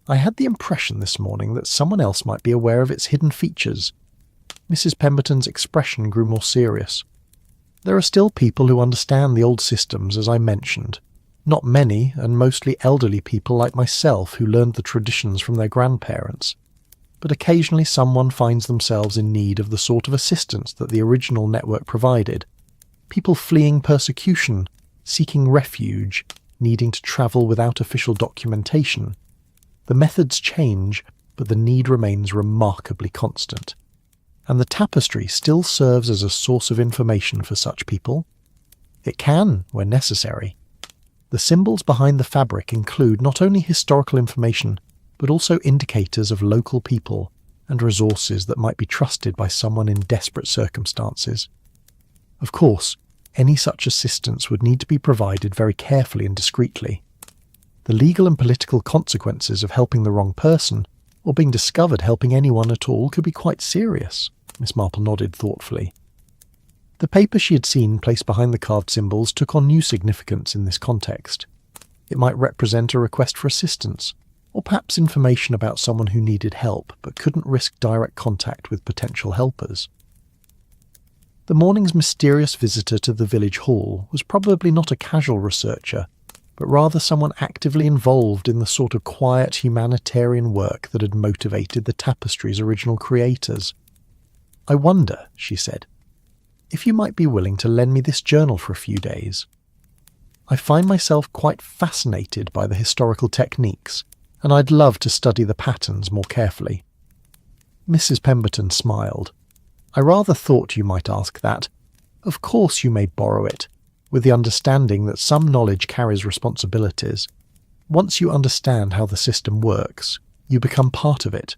I had the impression this morning that someone else might be aware of its hidden features." Mrs. Pemberton's expression grew more serious. "There are still people who understand the old systems, as I mentioned. Not many, and mostly elderly people like myself who learned the traditions from their grandparents. But occasionally someone finds themselves in need of the sort of assistance that the original network provided. People fleeing persecution, seeking refuge, needing to travel without official documentation. The methods change, but the need remains remarkably constant. And the tapestry still serves as a source of information for such people. It can, when necessary. The symbols behind the fabric include not only historical information, but also indicators of local people and resources that might be trusted by someone in desperate circumstances. Of course, any such assistance would need to be provided very carefully and discreetly. The legal and political consequences of helping the wrong person, or being discovered helping anyone at all, could be quite serious." Miss Marple nodded thoughtfully. The paper she had seen placed behind the carved symbols took on new significance in this context. It might represent a request for assistance, or perhaps information about someone who needed help but couldn't risk direct contact with potential helpers. The morning's mysterious visitor to the village hall was probably not a casual researcher, but rather someone actively involved in the sort of quiet humanitarian work that had motivated the tapestry's original creators. "I wonder," she said, "if you might be willing to lend me this journal for a few days. I find myself quite fascinated by the historical techniques, and I'd love to study the patterns more carefully." Mrs. Pemberton smiled. "I rather thought you might ask that. Of course you may borrow it, with the understanding that some knowledge carries responsibilities. Once you understand how the system works, you become part of it,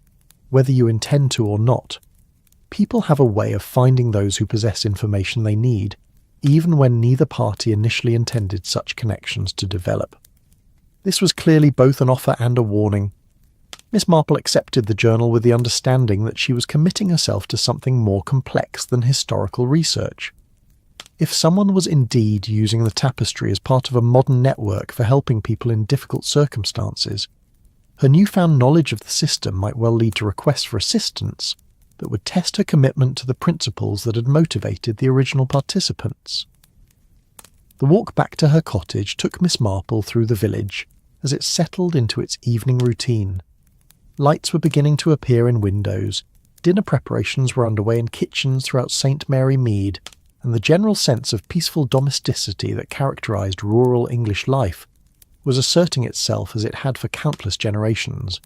whether you intend to or not. People have a way of finding those who possess information they need, even when neither party initially intended such connections to develop." This was clearly both an offer and a warning. Miss Marple accepted the journal with the understanding that she was committing herself to something more complex than historical research. If someone was indeed using the tapestry as part of a modern network for helping people in difficult circumstances, her newfound knowledge of the system might well lead to requests for assistance that would test her commitment to the principles that had motivated the original participants. The walk back to her cottage took Miss Marple through the village as it settled into its evening routine. Lights were beginning to appear in windows, dinner preparations were underway in kitchens throughout St. Mary Mead, and the general sense of peaceful domesticity that characterised rural English life was asserting itself as it had for countless generations.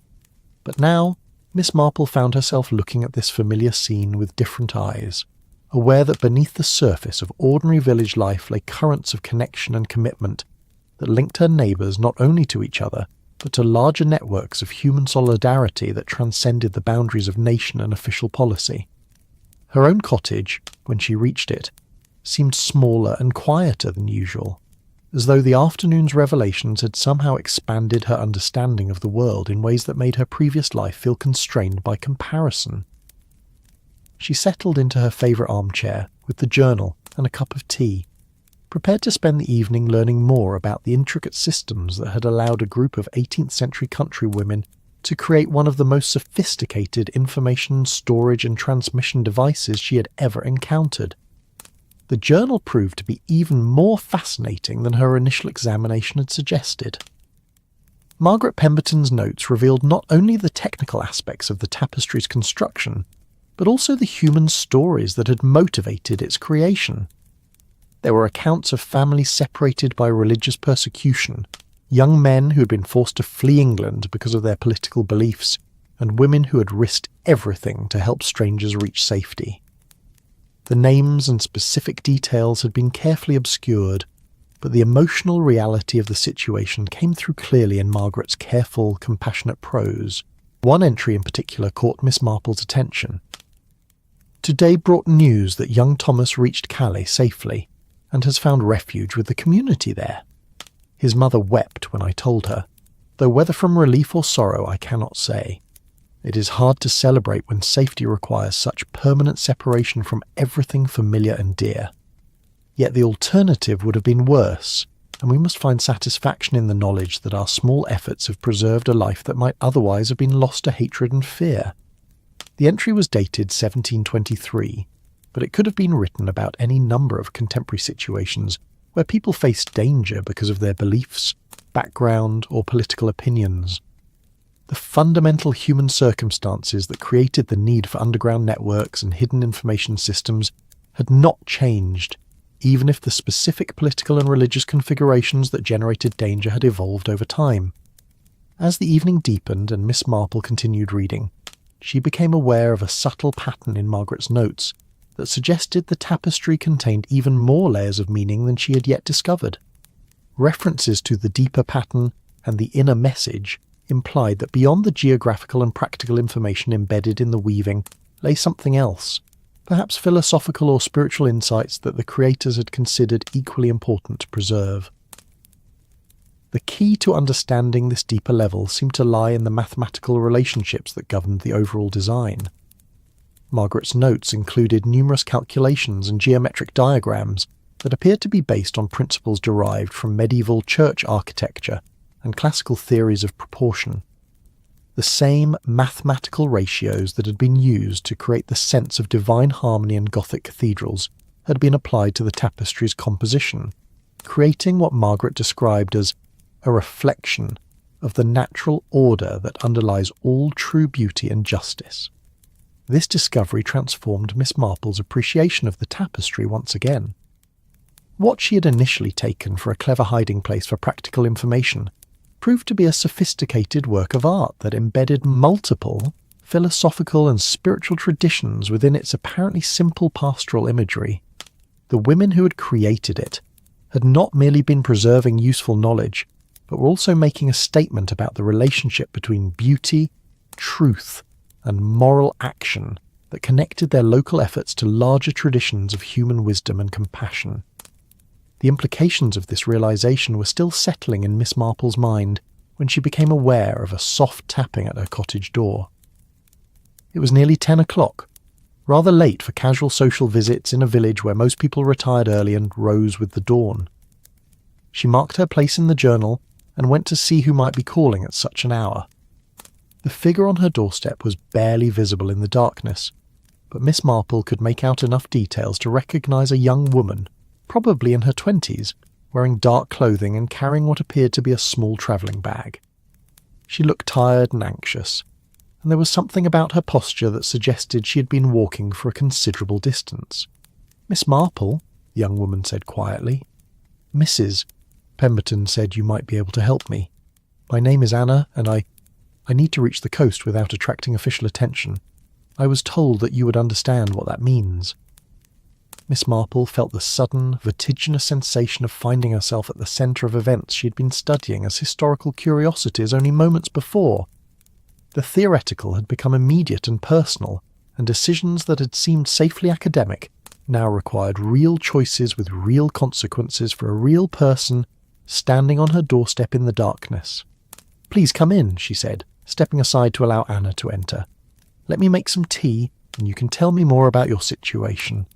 But now, Miss Marple found herself looking at this familiar scene with different eyes, aware that beneath the surface of ordinary village life lay currents of connection and commitment that linked her neighbours not only to each other, but to larger networks of human solidarity that transcended the boundaries of nation and official policy. Her own cottage, when she reached it, seemed smaller and quieter than usual, as though the afternoon's revelations had somehow expanded her understanding of the world in ways that made her previous life feel constrained by comparison. She settled into her favourite armchair with the journal and a cup of tea, prepared to spend the evening learning more about the intricate systems that had allowed a group of 18th century countrywomen to create one of the most sophisticated information storage and transmission devices she had ever encountered. The journal proved to be even more fascinating than her initial examination had suggested. Margaret Pemberton's notes revealed not only the technical aspects of the tapestry's construction, but also the human stories that had motivated its creation. There were accounts of families separated by religious persecution, young men who had been forced to flee England because of their political beliefs, and women who had risked everything to help strangers reach safety. The names and specific details had been carefully obscured, but the emotional reality of the situation came through clearly in Margaret's careful, compassionate prose. One entry in particular caught Miss Marple's attention. Today brought news that young Thomas reached Calais safely, and has found refuge with the community there. His mother wept when I told her, though whether from relief or sorrow I cannot say. It is hard to celebrate when safety requires such permanent separation from everything familiar and dear. Yet the alternative would have been worse, and we must find satisfaction in the knowledge that our small efforts have preserved a life that might otherwise have been lost to hatred and fear. The entry was dated 1723, but it could have been written about any number of contemporary situations where people faced danger because of their beliefs, background, or political opinions. The fundamental human circumstances that created the need for underground networks and hidden information systems had not changed, even if the specific political and religious configurations that generated danger had evolved over time. As the evening deepened and Miss Marple continued reading, she became aware of a subtle pattern in Margaret's notes that suggested the tapestry contained even more layers of meaning than she had yet discovered. References to the deeper pattern and the inner message implied that beyond the geographical and practical information embedded in the weaving lay something else, perhaps philosophical or spiritual insights that the creators had considered equally important to preserve. The key to understanding this deeper level seemed to lie in the mathematical relationships that governed the overall design. Margaret's notes included numerous calculations and geometric diagrams that appeared to be based on principles derived from medieval church architecture and classical theories of proportion. The same mathematical ratios that had been used to create the sense of divine harmony in Gothic cathedrals had been applied to the tapestry's composition, creating what Margaret described as a reflection of the natural order that underlies all true beauty and justice. This discovery transformed Miss Marple's appreciation of the tapestry once again. What she had initially taken for a clever hiding place for practical information proved to be a sophisticated work of art that embedded multiple philosophical and spiritual traditions within its apparently simple pastoral imagery. The women who had created it had not merely been preserving useful knowledge, but were also making a statement about the relationship between beauty, truth, and moral action that connected their local efforts to larger traditions of human wisdom and compassion. The implications of this realization were still settling in Miss Marple's mind when she became aware of a soft tapping at her cottage door. It was nearly 10 o'clock, rather late for casual social visits in a village where most people retired early and rose with the dawn. She marked her place in the journal and went to see who might be calling at such an hour. The figure on her doorstep was barely visible in the darkness, but Miss Marple could make out enough details to recognise a young woman, probably in her 20s, wearing dark clothing and carrying what appeared to be a small travelling bag. She looked tired and anxious, and there was something about her posture that suggested she had been walking for a considerable distance. "Miss Marple," the young woman said quietly. "Mrs. Pemberton said you might be able to help me. My name is Anna, and I need to reach the coast without attracting official attention. I was told that you would understand what that means." Miss Marple felt the sudden, vertiginous sensation of finding herself at the centre of events she had been studying as historical curiosities only moments before. The theoretical had become immediate and personal, and decisions that had seemed safely academic now required real choices with real consequences for a real person standing on her doorstep in the darkness. "Please come in," she said, stepping aside to allow Anna to enter. "Let me make some tea, and you can tell me more about your situation."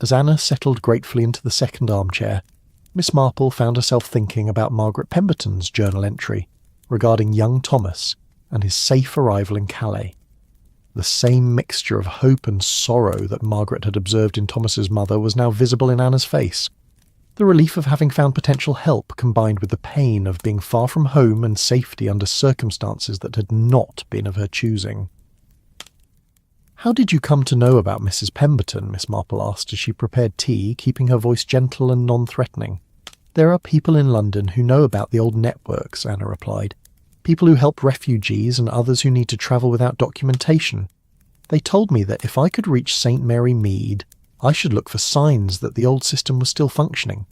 As Anna settled gratefully into the second armchair, Miss Marple found herself thinking about Margaret Pemberton's journal entry regarding young Thomas and his safe arrival in Calais. The same mixture of hope and sorrow that Margaret had observed in Thomas's mother was now visible in Anna's face. The relief of having found potential help combined with the pain of being far from home and safety under circumstances that had not been of her choosing. "How did you come to know about Mrs. Pemberton?" Miss Marple asked as she prepared tea, keeping her voice gentle and non-threatening. "There are people in London who know about the old networks," Anna replied. "People who help refugees and others who need to travel without documentation. They told me that if I could reach St. Mary Mead, I should look for signs that the old system was still functioning.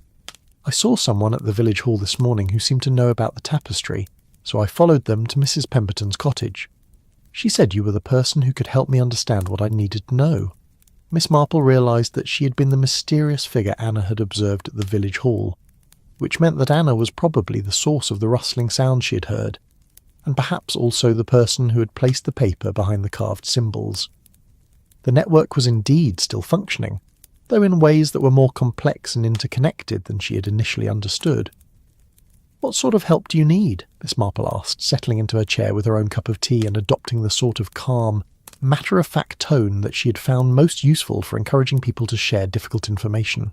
I saw someone at the village hall this morning who seemed to know about the tapestry, so I followed them to Mrs. Pemberton's cottage. She said you were the person who could help me understand what I needed to know." Miss Marple realised that she had been the mysterious figure Anna had observed at the village hall, which meant that Anna was probably the source of the rustling sound she had heard, and perhaps also the person who had placed the paper behind the carved symbols. The network was indeed still functioning, though in ways that were more complex and interconnected than she had initially understood. "What sort of help do you need?" Miss Marple asked, settling into her chair with her own cup of tea and adopting the sort of calm, matter-of-fact tone that she had found most useful for encouraging people to share difficult information.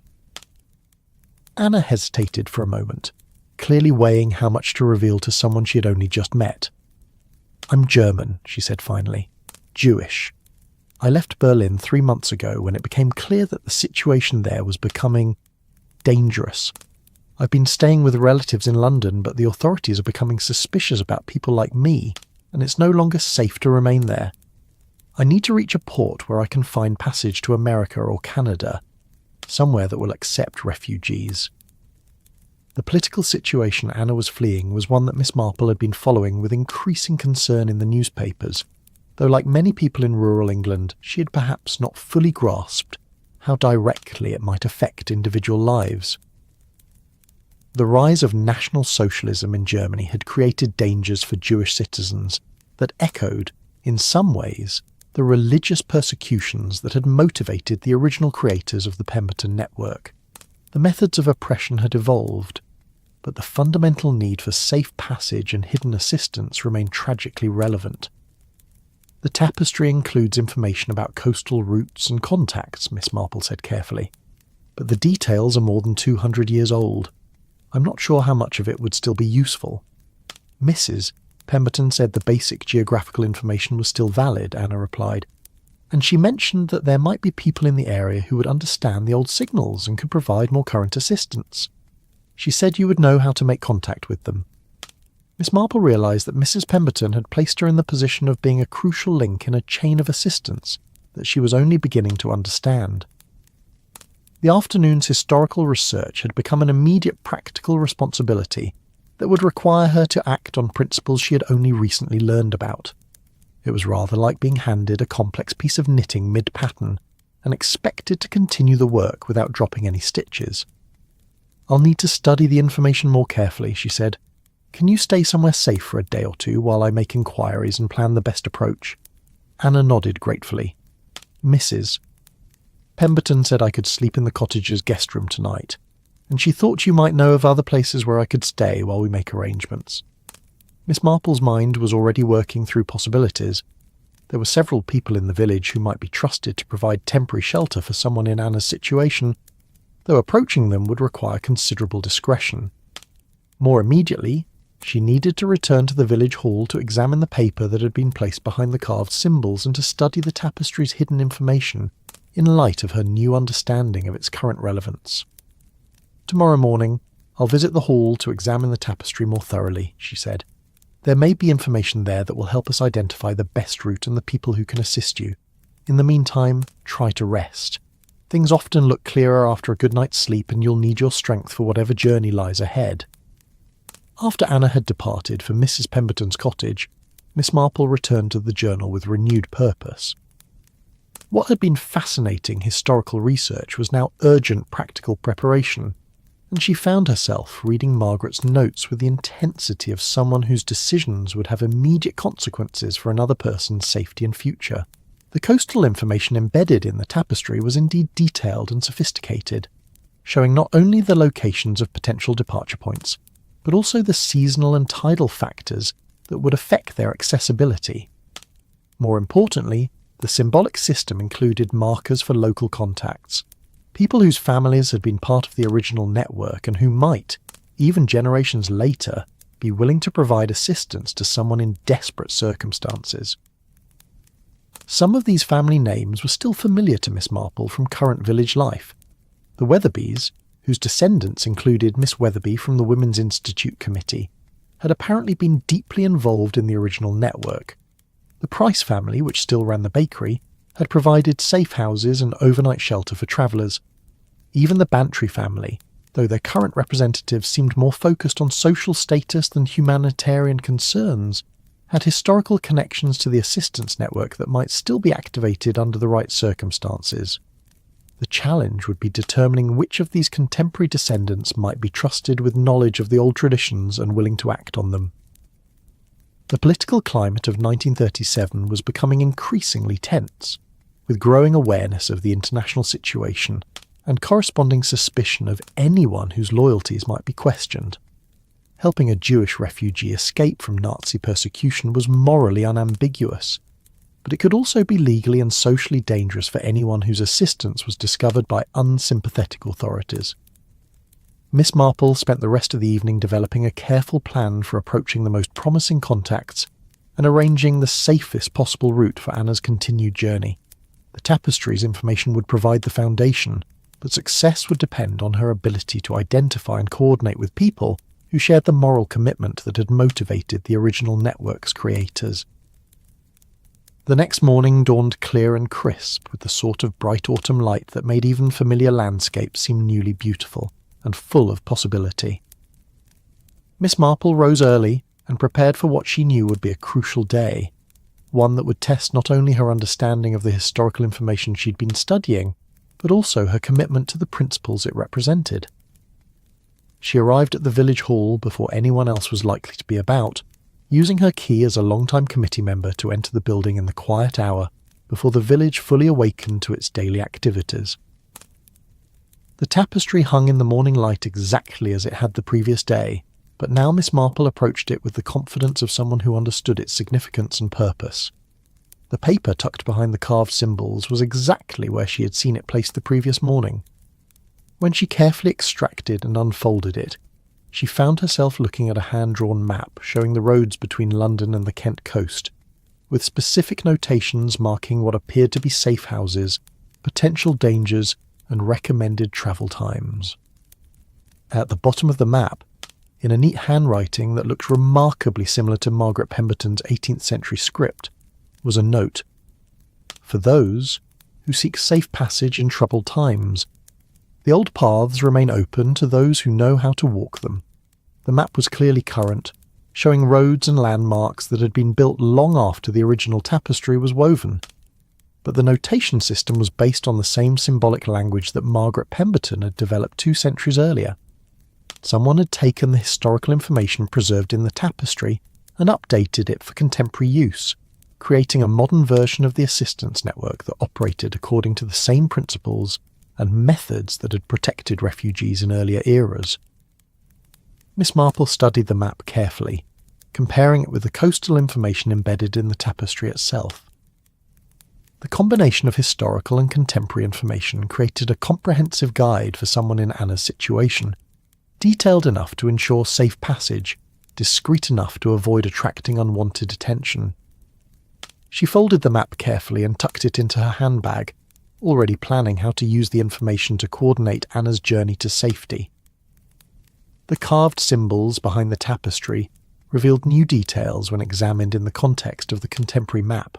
Anna hesitated for a moment, clearly weighing how much to reveal to someone she had only just met. "I'm German," she said finally. "Jewish. I left Berlin 3 months ago when it became clear that the situation there was becoming dangerous. I've been staying with relatives in London, but the authorities are becoming suspicious about people like me, and it's no longer safe to remain there. I need to reach a port where I can find passage to America or Canada, somewhere that will accept refugees." The political situation Anna was fleeing was one that Miss Marple had been following with increasing concern in the newspapers, though like many people in rural England, she had perhaps not fully grasped how directly it might affect individual lives. The rise of National Socialism in Germany had created dangers for Jewish citizens that echoed, in some ways, the religious persecutions that had motivated the original creators of the Pemberton network. The methods of oppression had evolved, but the fundamental need for safe passage and hidden assistance remained tragically relevant. "The tapestry includes information about coastal routes and contacts," Miss Marple said carefully, "but the details are more than 200 years old. I'm not sure how much of it would still be useful." "Mrs. Pemberton said the basic geographical information was still valid," Anna replied, "and she mentioned that there might be people in the area who would understand the old signals and could provide more current assistance. She said you would know how to make contact with them." Miss Marple realised that Mrs. Pemberton had placed her in the position of being a crucial link in a chain of assistance that she was only beginning to understand. The afternoon's historical research had become an immediate practical responsibility that would require her to act on principles she had only recently learned about. It was rather like being handed a complex piece of knitting mid-pattern and expected to continue the work without dropping any stitches. "I'll need to study the information more carefully," she said. Can you stay somewhere safe for a day or two while I make inquiries and plan the best approach?" Anna nodded gratefully. "Mrs. Pemberton said I could sleep in the cottage's guest room tonight, and she thought you might know of other places where I could stay while we make arrangements." Miss Marple's mind was already working through possibilities. There were several people in the village who might be trusted to provide temporary shelter for someone in Anna's situation, though approaching them would require considerable discretion. More immediately, she needed to return to the village hall to examine the paper that had been placed behind the carved symbols and to study the tapestry's hidden information in light of her new understanding of its current relevance. "Tomorrow morning, I'll visit the hall to examine the tapestry more thoroughly," she said. "There may be information there that will help us identify the best route and the people who can assist you. In the meantime, try to rest. Things often look clearer after a good night's sleep, and you'll need your strength for whatever journey lies ahead." After Anna had departed for Mrs. Pemberton's cottage, Miss Marple returned to the journal with renewed purpose. What had been fascinating historical research was now urgent practical preparation, and she found herself reading Margaret's notes with the intensity of someone whose decisions would have immediate consequences for another person's safety and future. The coastal information embedded in the tapestry was indeed detailed and sophisticated, showing not only the locations of potential departure points, but also the seasonal and tidal factors that would affect their accessibility. More importantly, the symbolic system included markers for local contacts, people whose families had been part of the original network and who might, even generations later, be willing to provide assistance to someone in desperate circumstances. Some of these family names were still familiar to Miss Marple from current village life. The Weatherbys, whose descendants included Miss Weatherby from the Women's Institute Committee, had apparently been deeply involved in the original network. The Price family, which still ran the bakery, had provided safe houses and overnight shelter for travellers. Even the Bantry family, though their current representatives seemed more focused on social status than humanitarian concerns, had historical connections to the assistance network that might still be activated under the right circumstances. The challenge would be determining which of these contemporary descendants might be trusted with knowledge of the old traditions and willing to act on them. The political climate of 1937 was becoming increasingly tense, with growing awareness of the international situation and corresponding suspicion of anyone whose loyalties might be questioned. Helping a Jewish refugee escape from Nazi persecution was morally unambiguous, but it could also be legally and socially dangerous for anyone whose assistance was discovered by unsympathetic authorities. Miss Marple spent the rest of the evening developing a careful plan for approaching the most promising contacts and arranging the safest possible route for Anna's continued journey. The tapestry's information would provide the foundation, but success would depend on her ability to identify and coordinate with people who shared the moral commitment that had motivated the original network's creators. The next morning dawned clear and crisp, with the sort of bright autumn light that made even familiar landscapes seem newly beautiful and full of possibility. Miss Marple rose early and prepared for what she knew would be a crucial day, one that would test not only her understanding of the historical information she'd been studying, but also her commitment to the principles it represented. She arrived at the village hall before anyone else was likely to be about, using her key as a long-time committee member to enter the building in the quiet hour before the village fully awakened to its daily activities. The tapestry hung in the morning light exactly as it had the previous day, but now Miss Marple approached it with the confidence of someone who understood its significance and purpose. The paper tucked behind the carved symbols was exactly where she had seen it placed the previous morning. When she carefully extracted and unfolded it, she found herself looking at a hand-drawn map showing the roads between London and the Kent coast, with specific notations marking what appeared to be safe houses, potential dangers, and recommended travel times. At the bottom of the map, in a neat handwriting that looked remarkably similar to Margaret Pemberton's 18th century script, was a note: "For those who seek safe passage in troubled times, the old paths remain open to those who know how to walk them." The map was clearly current, showing roads and landmarks that had been built long after the original tapestry was woven. But the notation system was based on the same symbolic language that Margaret Pemberton had developed 2 centuries earlier. Someone had taken the historical information preserved in the tapestry and updated it for contemporary use, creating a modern version of the assistance network that operated according to the same principles and methods that had protected refugees in earlier eras. Miss Marple studied the map carefully, comparing it with the coastal information embedded in the tapestry itself. The combination of historical and contemporary information created a comprehensive guide for someone in Anna's situation, detailed enough to ensure safe passage, discreet enough to avoid attracting unwanted attention. She folded the map carefully and tucked it into her handbag, already planning how to use the information to coordinate Anna's journey to safety. The carved symbols behind the tapestry revealed new details when examined in the context of the contemporary map.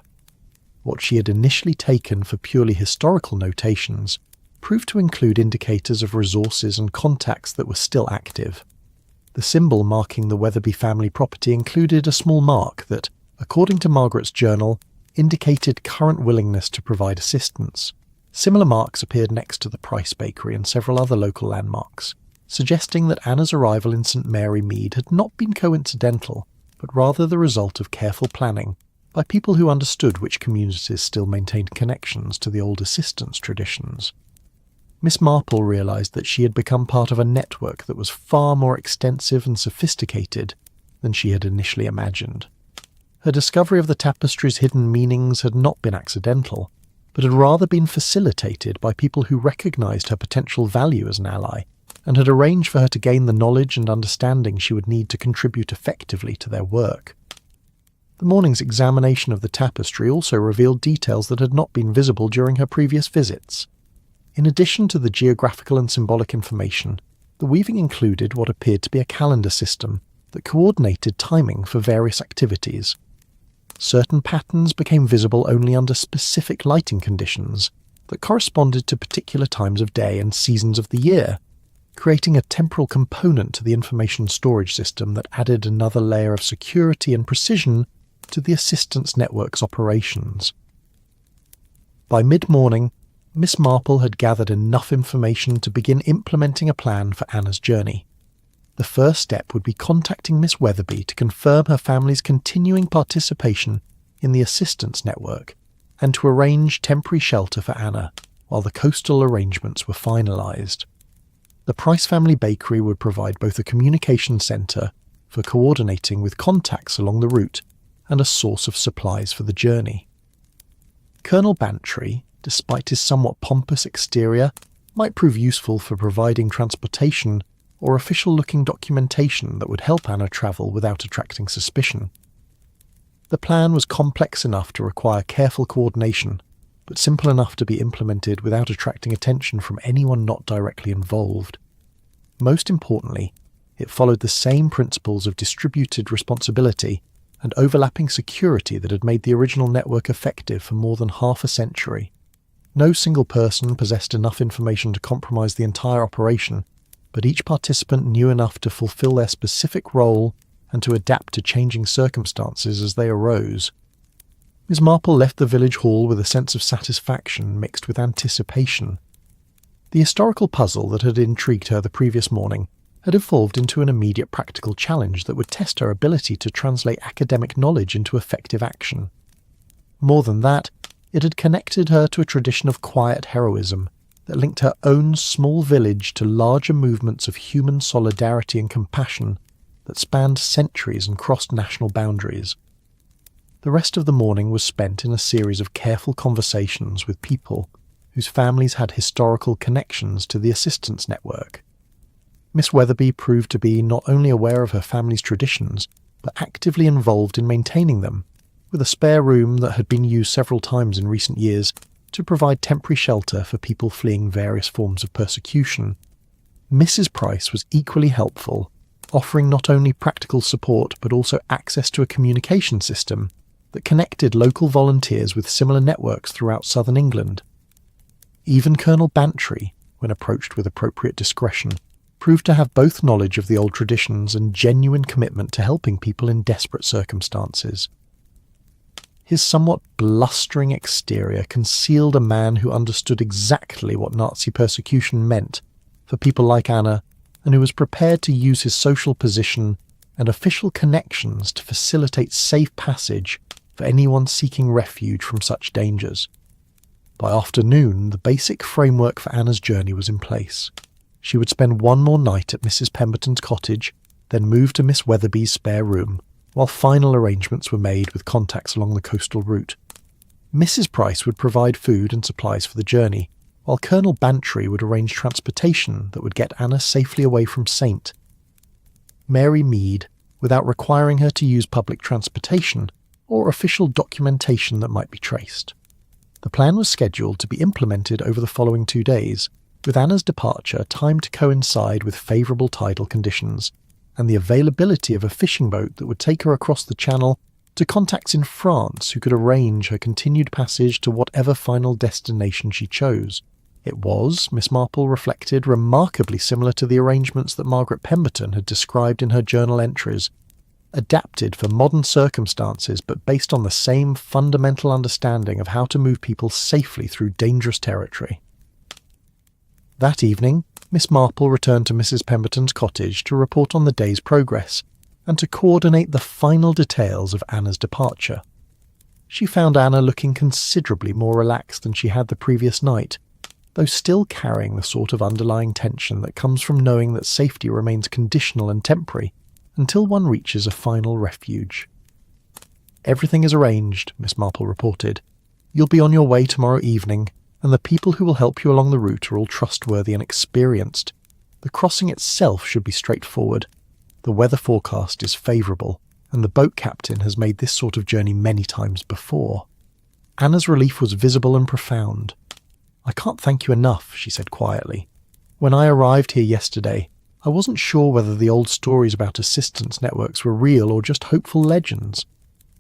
What she had initially taken for purely historical notations proved to include indicators of resources and contacts that were still active. The symbol marking the Weatherby family property included a small mark that, according to Margaret's journal, indicated current willingness to provide assistance. Similar marks appeared next to the Price Bakery and several other local landmarks, suggesting that Anna's arrival in St Mary Mead had not been coincidental, but rather the result of careful planning by people who understood which communities still maintained connections to the old assistance traditions. Miss Marple realised that she had become part of a network that was far more extensive and sophisticated than she had initially imagined. Her discovery of the tapestry's hidden meanings had not been accidental, but had rather been facilitated by people who recognised her potential value as an ally and had arranged for her to gain the knowledge and understanding she would need to contribute effectively to their work. The morning's examination of the tapestry also revealed details that had not been visible during her previous visits. In addition to the geographical and symbolic information, the weaving included what appeared to be a calendar system that coordinated timing for various activities. Certain patterns became visible only under specific lighting conditions that corresponded to particular times of day and seasons of the year, creating a temporal component to the information storage system that added another layer of security and precision to the assistance network's operations. By mid-morning, Miss Marple had gathered enough information to begin implementing a plan for Anna's journey. The first step would be contacting Miss Weatherby to confirm her family's continuing participation in the assistance network and to arrange temporary shelter for Anna while the coastal arrangements were finalised. The Price family bakery would provide both a communication centre for coordinating with contacts along the route and a source of supplies for the journey. Colonel Bantry, despite his somewhat pompous exterior, might prove useful for providing transportation or official-looking documentation that would help Anna travel without attracting suspicion. The plan was complex enough to require careful coordination, but simple enough to be implemented without attracting attention from anyone not directly involved. Most importantly, it followed the same principles of distributed responsibility and overlapping security that had made the original network effective for more than half a century. No single person possessed enough information to compromise the entire operation, but each participant knew enough to fulfill their specific role and to adapt to changing circumstances as they arose. Miss Marple left the village hall with a sense of satisfaction mixed with anticipation. The historical puzzle that had intrigued her the previous morning had evolved into an immediate practical challenge that would test her ability to translate academic knowledge into effective action. More than that, it had connected her to a tradition of quiet heroism that linked her own small village to larger movements of human solidarity and compassion that spanned centuries and crossed national boundaries. The rest of the morning was spent in a series of careful conversations with people whose families had historical connections to the assistance network. Miss Weatherby proved to be not only aware of her family's traditions, but actively involved in maintaining them, with a spare room that had been used several times in recent years to provide temporary shelter for people fleeing various forms of persecution. Mrs. Price was equally helpful, offering not only practical support but also access to a communication system that connected local volunteers with similar networks throughout southern England. Even Colonel Bantry, when approached with appropriate discretion, proved to have both knowledge of the old traditions and genuine commitment to helping people in desperate circumstances. His somewhat blustering exterior concealed a man who understood exactly what Nazi persecution meant for people like Anna and who was prepared to use his social position and official connections to facilitate safe passage for anyone seeking refuge from such dangers. By afternoon, the basic framework for Anna's journey was in place. She would spend one more night at Mrs. Pemberton's cottage, then move to Miss Weatherby's spare room, while final arrangements were made with contacts along the coastal route. Mrs. Price would provide food and supplies for the journey, while Colonel Bantry would arrange transportation that would get Anna safely away from St. Mary Mead, without requiring her to use public transportation or official documentation that might be traced. The plan was scheduled to be implemented over the following 2 days, with Anna's departure timed to coincide with favourable tidal conditions, and the availability of a fishing boat that would take her across the channel to contacts in France who could arrange her continued passage to whatever final destination she chose. It was, Miss Marple reflected, remarkably similar to the arrangements that Margaret Pemberton had described in her journal entries, adapted for modern circumstances but based on the same fundamental understanding of how to move people safely through dangerous territory. That evening, Miss Marple returned to Mrs. Pemberton's cottage to report on the day's progress and to coordinate the final details of Anna's departure. She found Anna looking considerably more relaxed than she had the previous night, though still carrying the sort of underlying tension that comes from knowing that safety remains conditional and temporary until one reaches a final refuge. "Everything is arranged," Miss Marple reported. "You'll be on your way tomorrow evening, and the people who will help you along the route are all trustworthy and experienced. The crossing itself should be straightforward. The weather forecast is favourable, and the boat captain has made this sort of journey many times before." Anna's relief was visible and profound. "I can't thank you enough," she said quietly. "When I arrived here yesterday, I wasn't sure whether the old stories about assistance networks were real or just hopeful legends.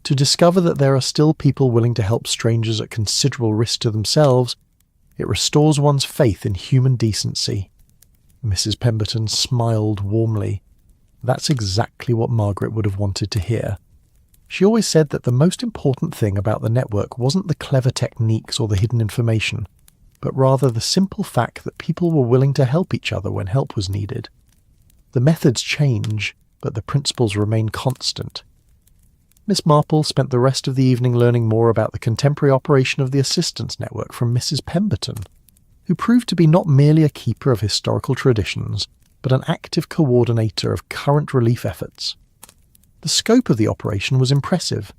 To discover that there are still people willing to help strangers at considerable risk to themselves, it restores one's faith in human decency." Mrs. Pemberton smiled warmly. That's exactly what Margaret would have wanted to hear. She always said that the most important thing about the network wasn't the clever techniques or the hidden information, but rather the simple fact that people were willing to help each other when help was needed. The methods change, but the principles remain constant. Miss Marple spent the rest of the evening learning more about the contemporary operation of the assistance network from Mrs. Pemberton, who proved to be not merely a keeper of historical traditions, but an active coordinator of current relief efforts. The scope of the operation was impressive.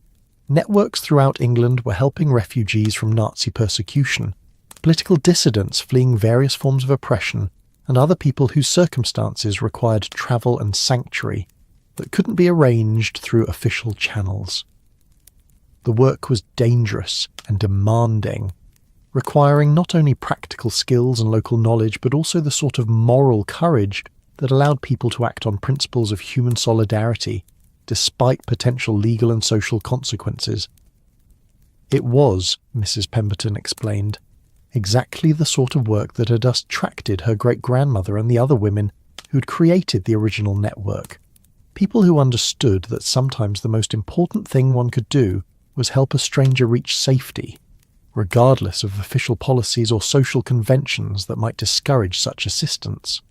Networks throughout England were helping refugees from Nazi persecution, political dissidents fleeing various forms of oppression, and other people whose circumstances required travel and sanctuary that couldn't be arranged through official channels. The work was dangerous and demanding, requiring not only practical skills and local knowledge, but also the sort of moral courage that allowed people to act on principles of human solidarity, despite potential legal and social consequences. It was, Mrs. Pemberton explained, exactly the sort of work that had attracted her great-grandmother and the other women who'd created the original network. People who understood that sometimes the most important thing one could do was help a stranger reach safety, regardless of official policies or social conventions that might discourage such assistance.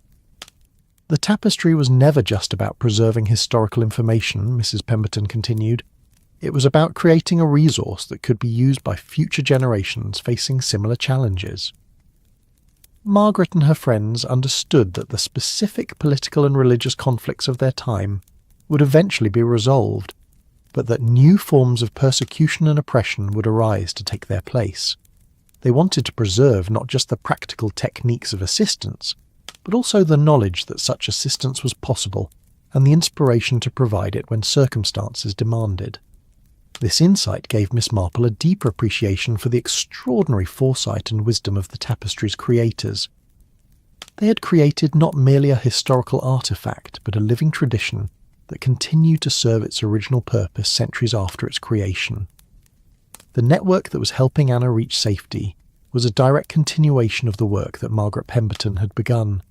The tapestry was never just about preserving historical information, Mrs. Pemberton continued. It was about creating a resource that could be used by future generations facing similar challenges. Margaret and her friends understood that the specific political and religious conflicts of their time would eventually be resolved, but that new forms of persecution and oppression would arise to take their place. They wanted to preserve not just the practical techniques of assistance, but also the knowledge that such assistance was possible and the inspiration to provide it when circumstances demanded. This insight gave Miss Marple a deeper appreciation for the extraordinary foresight and wisdom of the tapestry's creators. They had created not merely a historical artifact, but a living tradition that continued to serve its original purpose centuries after its creation. The network that was helping Anna reach safety was a direct continuation of the work that Margaret Pemberton had begun,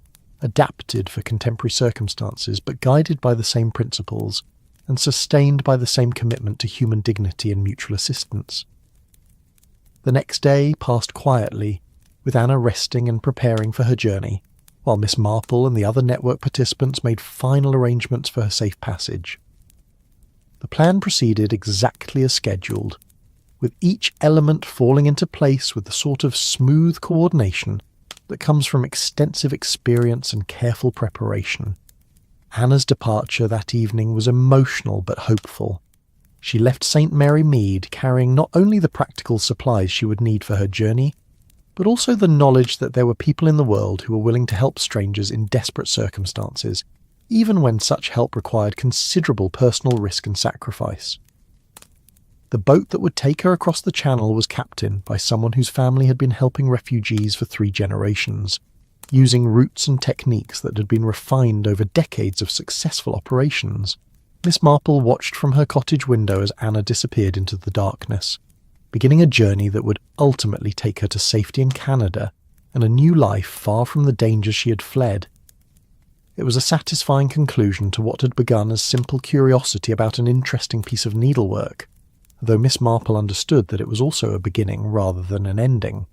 adapted for contemporary circumstances but guided by the same principles and sustained by the same commitment to human dignity and mutual assistance. The next day passed quietly, with Anna resting and preparing for her journey, while Miss Marple and the other network participants made final arrangements for her safe passage. The plan proceeded exactly as scheduled, with each element falling into place with the sort of smooth coordination that comes from extensive experience and careful preparation. Anna's departure that evening was emotional but hopeful. She left St. Mary Mead carrying not only the practical supplies she would need for her journey, but also the knowledge that there were people in the world who were willing to help strangers in desperate circumstances, even when such help required considerable personal risk and sacrifice. The boat that would take her across the channel was captained by someone whose family had been helping refugees for 3 generations, using routes and techniques that had been refined over decades of successful operations. Miss Marple watched from her cottage window as Anna disappeared into the darkness, beginning a journey that would ultimately take her to safety in Canada and a new life far from the dangers she had fled. It was a satisfying conclusion to what had begun as simple curiosity about an interesting piece of needlework, though Miss Marple understood that it was also a beginning rather than an ending.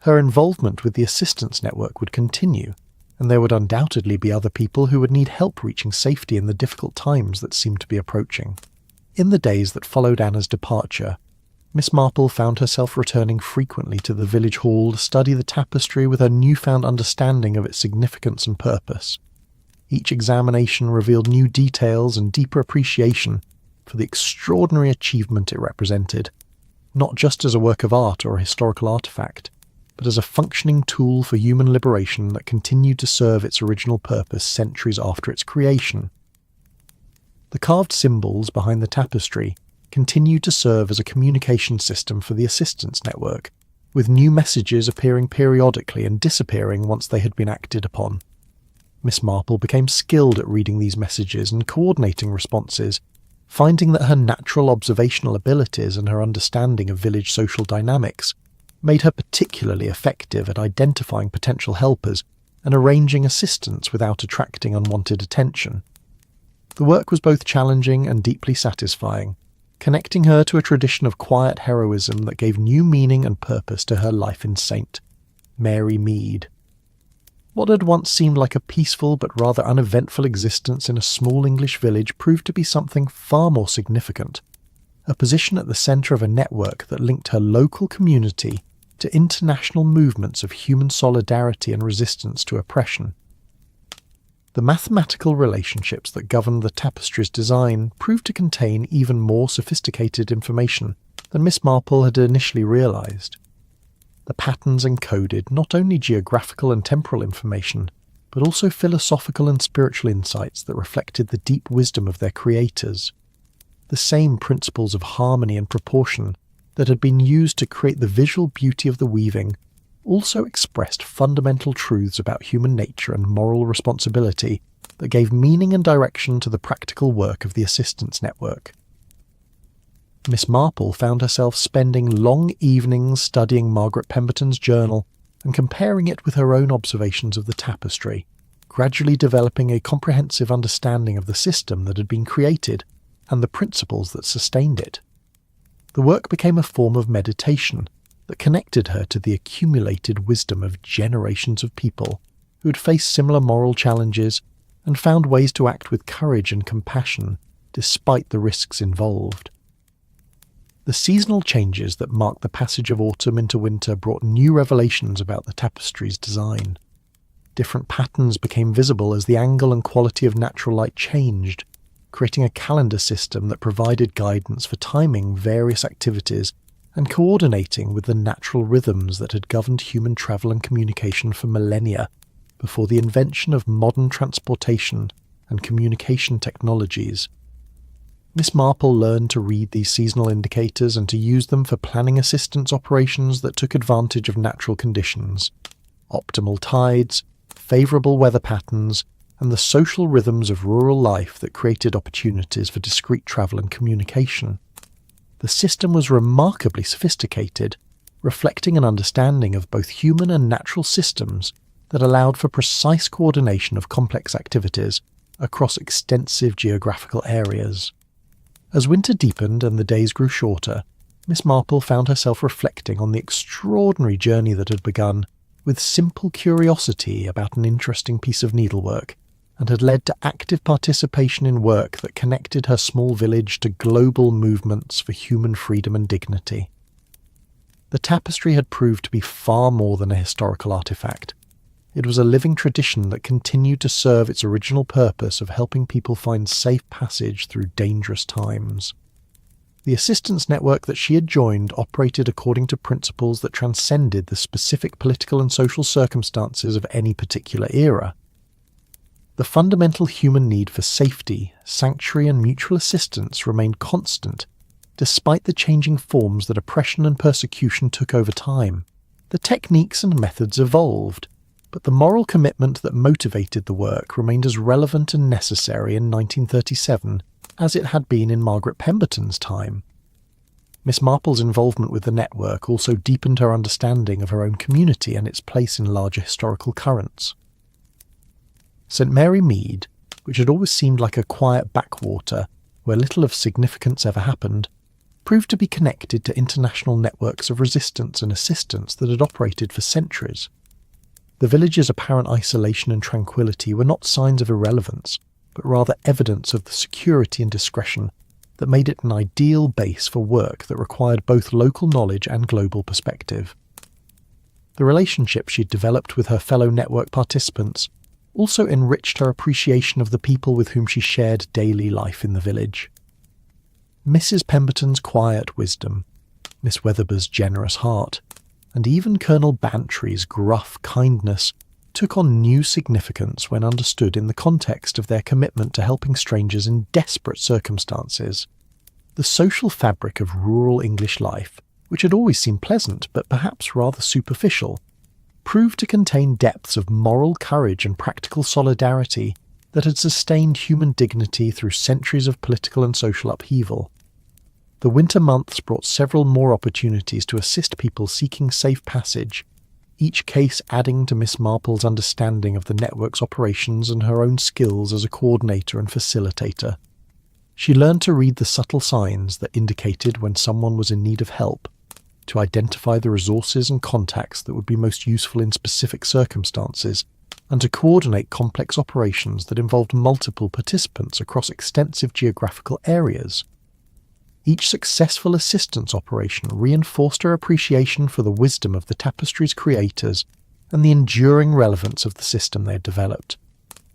Her involvement with the assistance network would continue, and there would undoubtedly be other people who would need help reaching safety in the difficult times that seemed to be approaching. In the days that followed Anna's departure, Miss Marple found herself returning frequently to the village hall to study the tapestry with her newfound understanding of its significance and purpose. Each examination revealed new details and deeper appreciation for the extraordinary achievement it represented, not just as a work of art or a historical artifact, but as a functioning tool for human liberation that continued to serve its original purpose centuries after its creation. The carved symbols behind the tapestry continued to serve as a communication system for the assistance network, with new messages appearing periodically and disappearing once they had been acted upon. Miss Marple became skilled at reading these messages and coordinating responses, finding that her natural observational abilities and her understanding of village social dynamics made her particularly effective at identifying potential helpers and arranging assistance without attracting unwanted attention. The work was both challenging and deeply satisfying, connecting her to a tradition of quiet heroism that gave new meaning and purpose to her life in St. Mary Mead. What had once seemed like a peaceful but rather uneventful existence in a small English village proved to be something far more significant, a position at the centre of a network that linked her local community to international movements of human solidarity and resistance to oppression. The mathematical relationships that governed the tapestry's design proved to contain even more sophisticated information than Miss Marple had initially realised. The patterns encoded not only geographical and temporal information, but also philosophical and spiritual insights that reflected the deep wisdom of their creators. The same principles of harmony and proportion that had been used to create the visual beauty of the weaving also expressed fundamental truths about human nature and moral responsibility that gave meaning and direction to the practical work of the assistance network. Miss Marple found herself spending long evenings studying Margaret Pemberton's journal and comparing it with her own observations of the tapestry, gradually developing a comprehensive understanding of the system that had been created and the principles that sustained it. The work became a form of meditation that connected her to the accumulated wisdom of generations of people who had faced similar moral challenges and found ways to act with courage and compassion despite the risks involved. The seasonal changes that marked the passage of autumn into winter brought new revelations about the tapestry's design. Different patterns became visible as the angle and quality of natural light changed, creating a calendar system that provided guidance for timing various activities and coordinating with the natural rhythms that had governed human travel and communication for millennia before the invention of modern transportation and communication technologies. Miss Marple learned to read these seasonal indicators and to use them for planning assistance operations that took advantage of natural conditions, optimal tides, favourable weather patterns, and the social rhythms of rural life that created opportunities for discreet travel and communication. The system was remarkably sophisticated, reflecting an understanding of both human and natural systems that allowed for precise coordination of complex activities across extensive geographical areas. As winter deepened and the days grew shorter, Miss Marple found herself reflecting on the extraordinary journey that had begun with simple curiosity about an interesting piece of needlework, and had led to active participation in work that connected her small village to global movements for human freedom and dignity. The tapestry had proved to be far more than a historical artifact. It was a living tradition that continued to serve its original purpose of helping people find safe passage through dangerous times. The assistance network that she had joined operated according to principles that transcended the specific political and social circumstances of any particular era. The fundamental human need for safety, sanctuary, and mutual assistance remained constant, despite the changing forms that oppression and persecution took over time. The techniques and methods evolved, but the moral commitment that motivated the work remained as relevant and necessary in 1937 as it had been in Margaret Pemberton's time. Miss Marple's involvement with the network also deepened her understanding of her own community and its place in larger historical currents. St Mary Mead, which had always seemed like a quiet backwater where little of significance ever happened, proved to be connected to international networks of resistance and assistance that had operated for centuries. The village's apparent isolation and tranquility were not signs of irrelevance, but rather evidence of the security and discretion that made it an ideal base for work that required both local knowledge and global perspective. The relationship she'd developed with her fellow network participants also enriched her appreciation of the people with whom she shared daily life in the village. Mrs. Pemberton's quiet wisdom, Miss Weatherby's generous heart, and even Colonel Bantry's gruff kindness took on new significance when understood in the context of their commitment to helping strangers in desperate circumstances. The social fabric of rural English life, which had always seemed pleasant but perhaps rather superficial, proved to contain depths of moral courage and practical solidarity that had sustained human dignity through centuries of political and social upheaval. The winter months brought several more opportunities to assist people seeking safe passage, each case adding to Miss Marple's understanding of the network's operations and her own skills as a coordinator and facilitator. She learned to read the subtle signs that indicated when someone was in need of help, to identify the resources and contacts that would be most useful in specific circumstances, and to coordinate complex operations that involved multiple participants across extensive geographical areas. Each successful assistance operation reinforced her appreciation for the wisdom of the tapestry's creators and the enduring relevance of the system they had developed.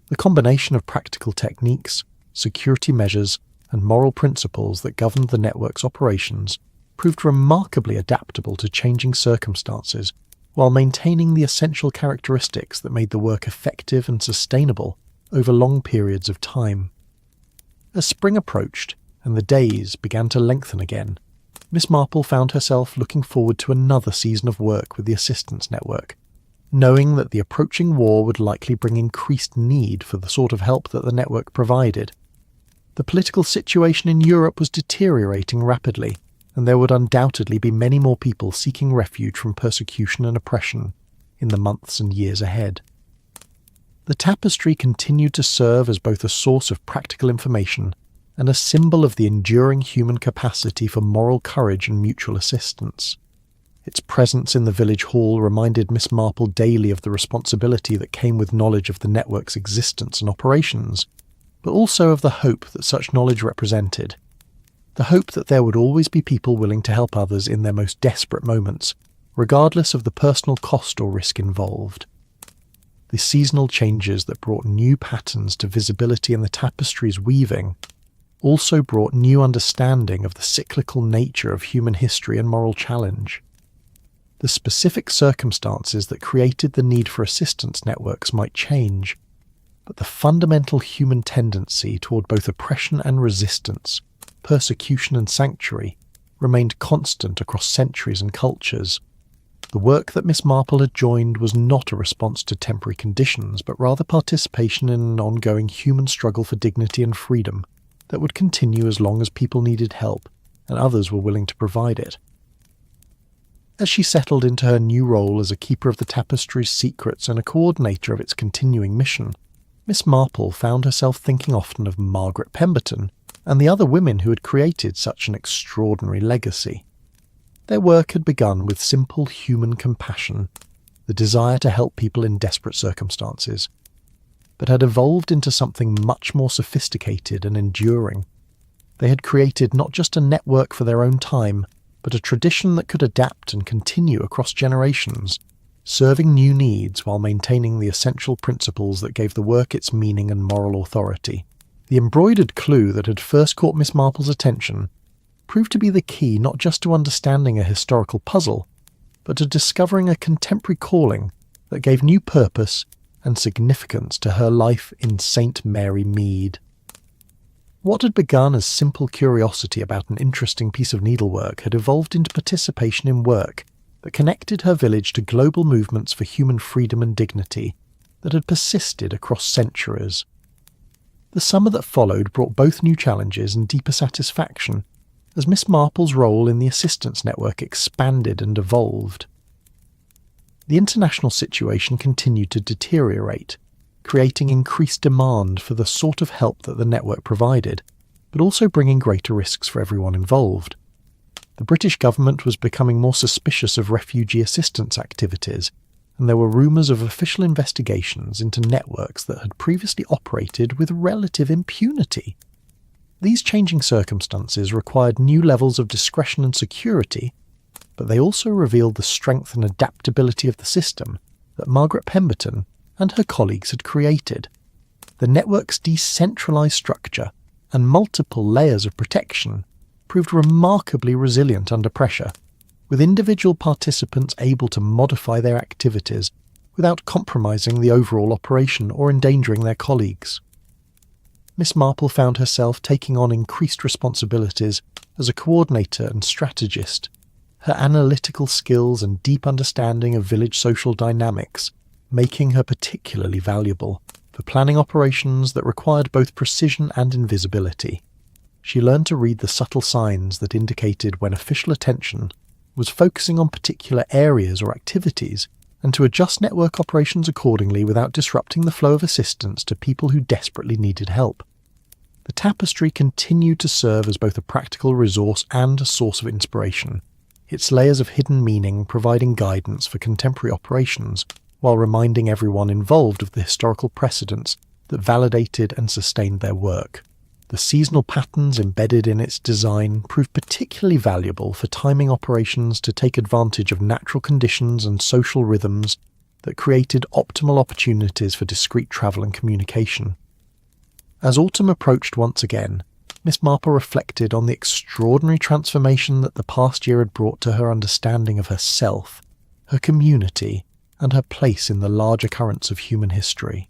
The combination of practical techniques, security measures, and moral principles that governed the network's operations proved remarkably adaptable to changing circumstances while maintaining the essential characteristics that made the work effective and sustainable over long periods of time. As spring approached, and the days began to lengthen again, Miss Marple found herself looking forward to another season of work with the Assistance Network, knowing that the approaching war would likely bring increased need for the sort of help that the network provided. The political situation in Europe was deteriorating rapidly, and there would undoubtedly be many more people seeking refuge from persecution and oppression in the months and years ahead. The tapestry continued to serve as both a source of practical information and a symbol of the enduring human capacity for moral courage and mutual assistance. Its presence in the village hall reminded Miss Marple daily of the responsibility that came with knowledge of the network's existence and operations, but also of the hope that such knowledge represented. The hope that there would always be people willing to help others in their most desperate moments, regardless of the personal cost or risk involved. The seasonal changes that brought new patterns to visibility in the tapestry's weaving also brought new understanding of the cyclical nature of human history and moral challenge. The specific circumstances that created the need for assistance networks might change, but the fundamental human tendency toward both oppression and resistance, persecution and sanctuary, remained constant across centuries and cultures. The work that Miss Marple had joined was not a response to temporary conditions, but rather participation in an ongoing human struggle for dignity and freedom that would continue as long as people needed help and others were willing to provide it. As she settled into her new role as a keeper of the tapestry's secrets and a coordinator of its continuing mission, Miss Marple found herself thinking often of Margaret Pemberton and the other women who had created such an extraordinary legacy. Their work had begun with simple human compassion. the desire to help people in desperate circumstances, but had evolved into something much more sophisticated and enduring. They had created not just a network for their own time, but a tradition that could adapt and continue across generations, serving new needs while maintaining the essential principles that gave the work its meaning and moral authority. The embroidered clue that had first caught Miss Marple's attention proved to be the key not just to understanding a historical puzzle, but to discovering a contemporary calling that gave new purpose and significance to her life in St. Mary Mead. What had begun as simple curiosity about an interesting piece of needlework had evolved into participation in work that connected her village to global movements for human freedom and dignity that had persisted across centuries. The summer that followed brought both new challenges and deeper satisfaction, as Miss Marple's role in the assistance network expanded and evolved. The international situation continued to deteriorate, creating increased demand for the sort of help that the network provided, but also bringing greater risks for everyone involved. The British government was becoming more suspicious of refugee assistance activities, and there were rumours of official investigations into networks that had previously operated with relative impunity. These changing circumstances required new levels of discretion and security, but they also revealed the strength and adaptability of the system that Margaret Pemberton and her colleagues had created. The network's decentralised structure and multiple layers of protection proved remarkably resilient under pressure, with individual participants able to modify their activities without compromising the overall operation or endangering their colleagues. Miss Marple found herself taking on increased responsibilities as a coordinator and strategist. Her analytical skills and deep understanding of village social dynamics making her particularly valuable for planning operations that required both precision and invisibility. She learned to read the subtle signs that indicated when official attention was focusing on particular areas or activities, and to adjust network operations accordingly without disrupting the flow of assistance to people who desperately needed help. The tapestry continued to serve as both a practical resource and a source of inspiration, its layers of hidden meaning providing guidance for contemporary operations, while reminding everyone involved of the historical precedents that validated and sustained their work. The seasonal patterns embedded in its design proved particularly valuable for timing operations to take advantage of natural conditions and social rhythms that created optimal opportunities for discreet travel and communication. As autumn approached once again, Miss Marple reflected on the extraordinary transformation that the past year had brought to her understanding of herself, her community, and her place in the larger currents of human history.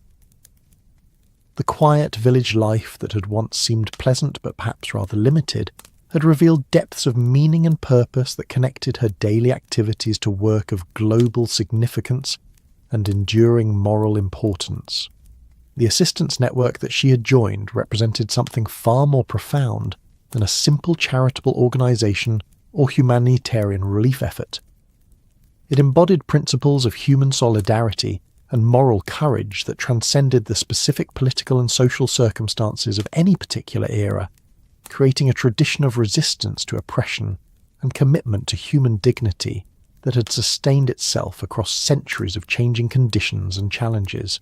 The quiet village life that had once seemed pleasant but perhaps rather limited had revealed depths of meaning and purpose that connected her daily activities to work of global significance and enduring moral importance. The assistance network that she had joined represented something far more profound than a simple charitable organisation or humanitarian relief effort. It embodied principles of human solidarity and moral courage that transcended the specific political and social circumstances of any particular era, creating a tradition of resistance to oppression and commitment to human dignity that had sustained itself across centuries of changing conditions and challenges.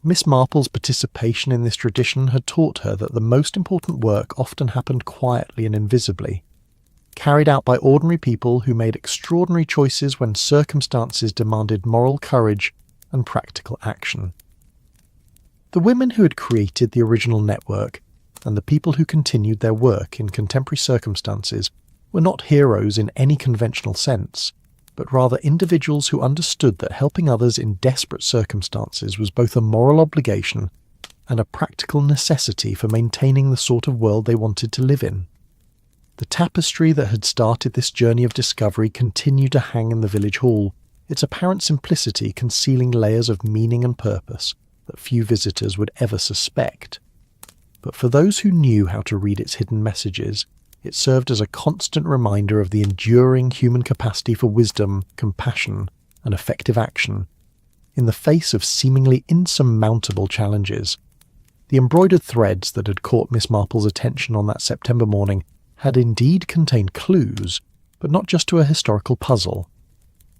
Miss Marple's participation in this tradition had taught her that the most important work often happened quietly and invisibly, carried out by ordinary people who made extraordinary choices when circumstances demanded moral courage and practical action. The women who had created the original network and the people who continued their work in contemporary circumstances were not heroes in any conventional sense, but rather individuals who understood that helping others in desperate circumstances was both a moral obligation and a practical necessity for maintaining the sort of world they wanted to live in. The tapestry that had started this journey of discovery continued to hang in the village hall, its apparent simplicity concealing layers of meaning and purpose that few visitors would ever suspect. But for those who knew how to read its hidden messages, it served as a constant reminder of the enduring human capacity for wisdom, compassion, and effective action in the face of seemingly insurmountable challenges. The embroidered threads that had caught Miss Marple's attention on that September morning had indeed contained clues, but not just to a historical puzzle.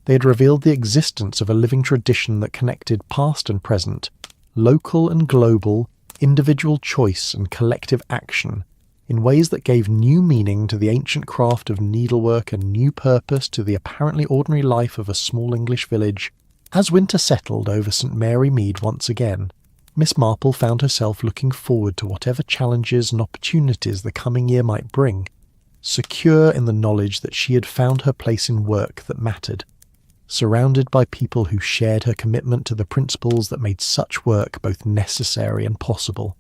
They had revealed the existence of a living tradition that connected past and present, local and global, individual choice and collective action, in ways that gave new meaning to the ancient craft of needlework and new purpose to the apparently ordinary life of a small English village. As winter settled over St Mary Mead once again, Miss Marple found herself looking forward to whatever challenges and opportunities the coming year might bring, secure in the knowledge that she had found her place in work that mattered, surrounded by people who shared her commitment to the principles that made such work both necessary and possible.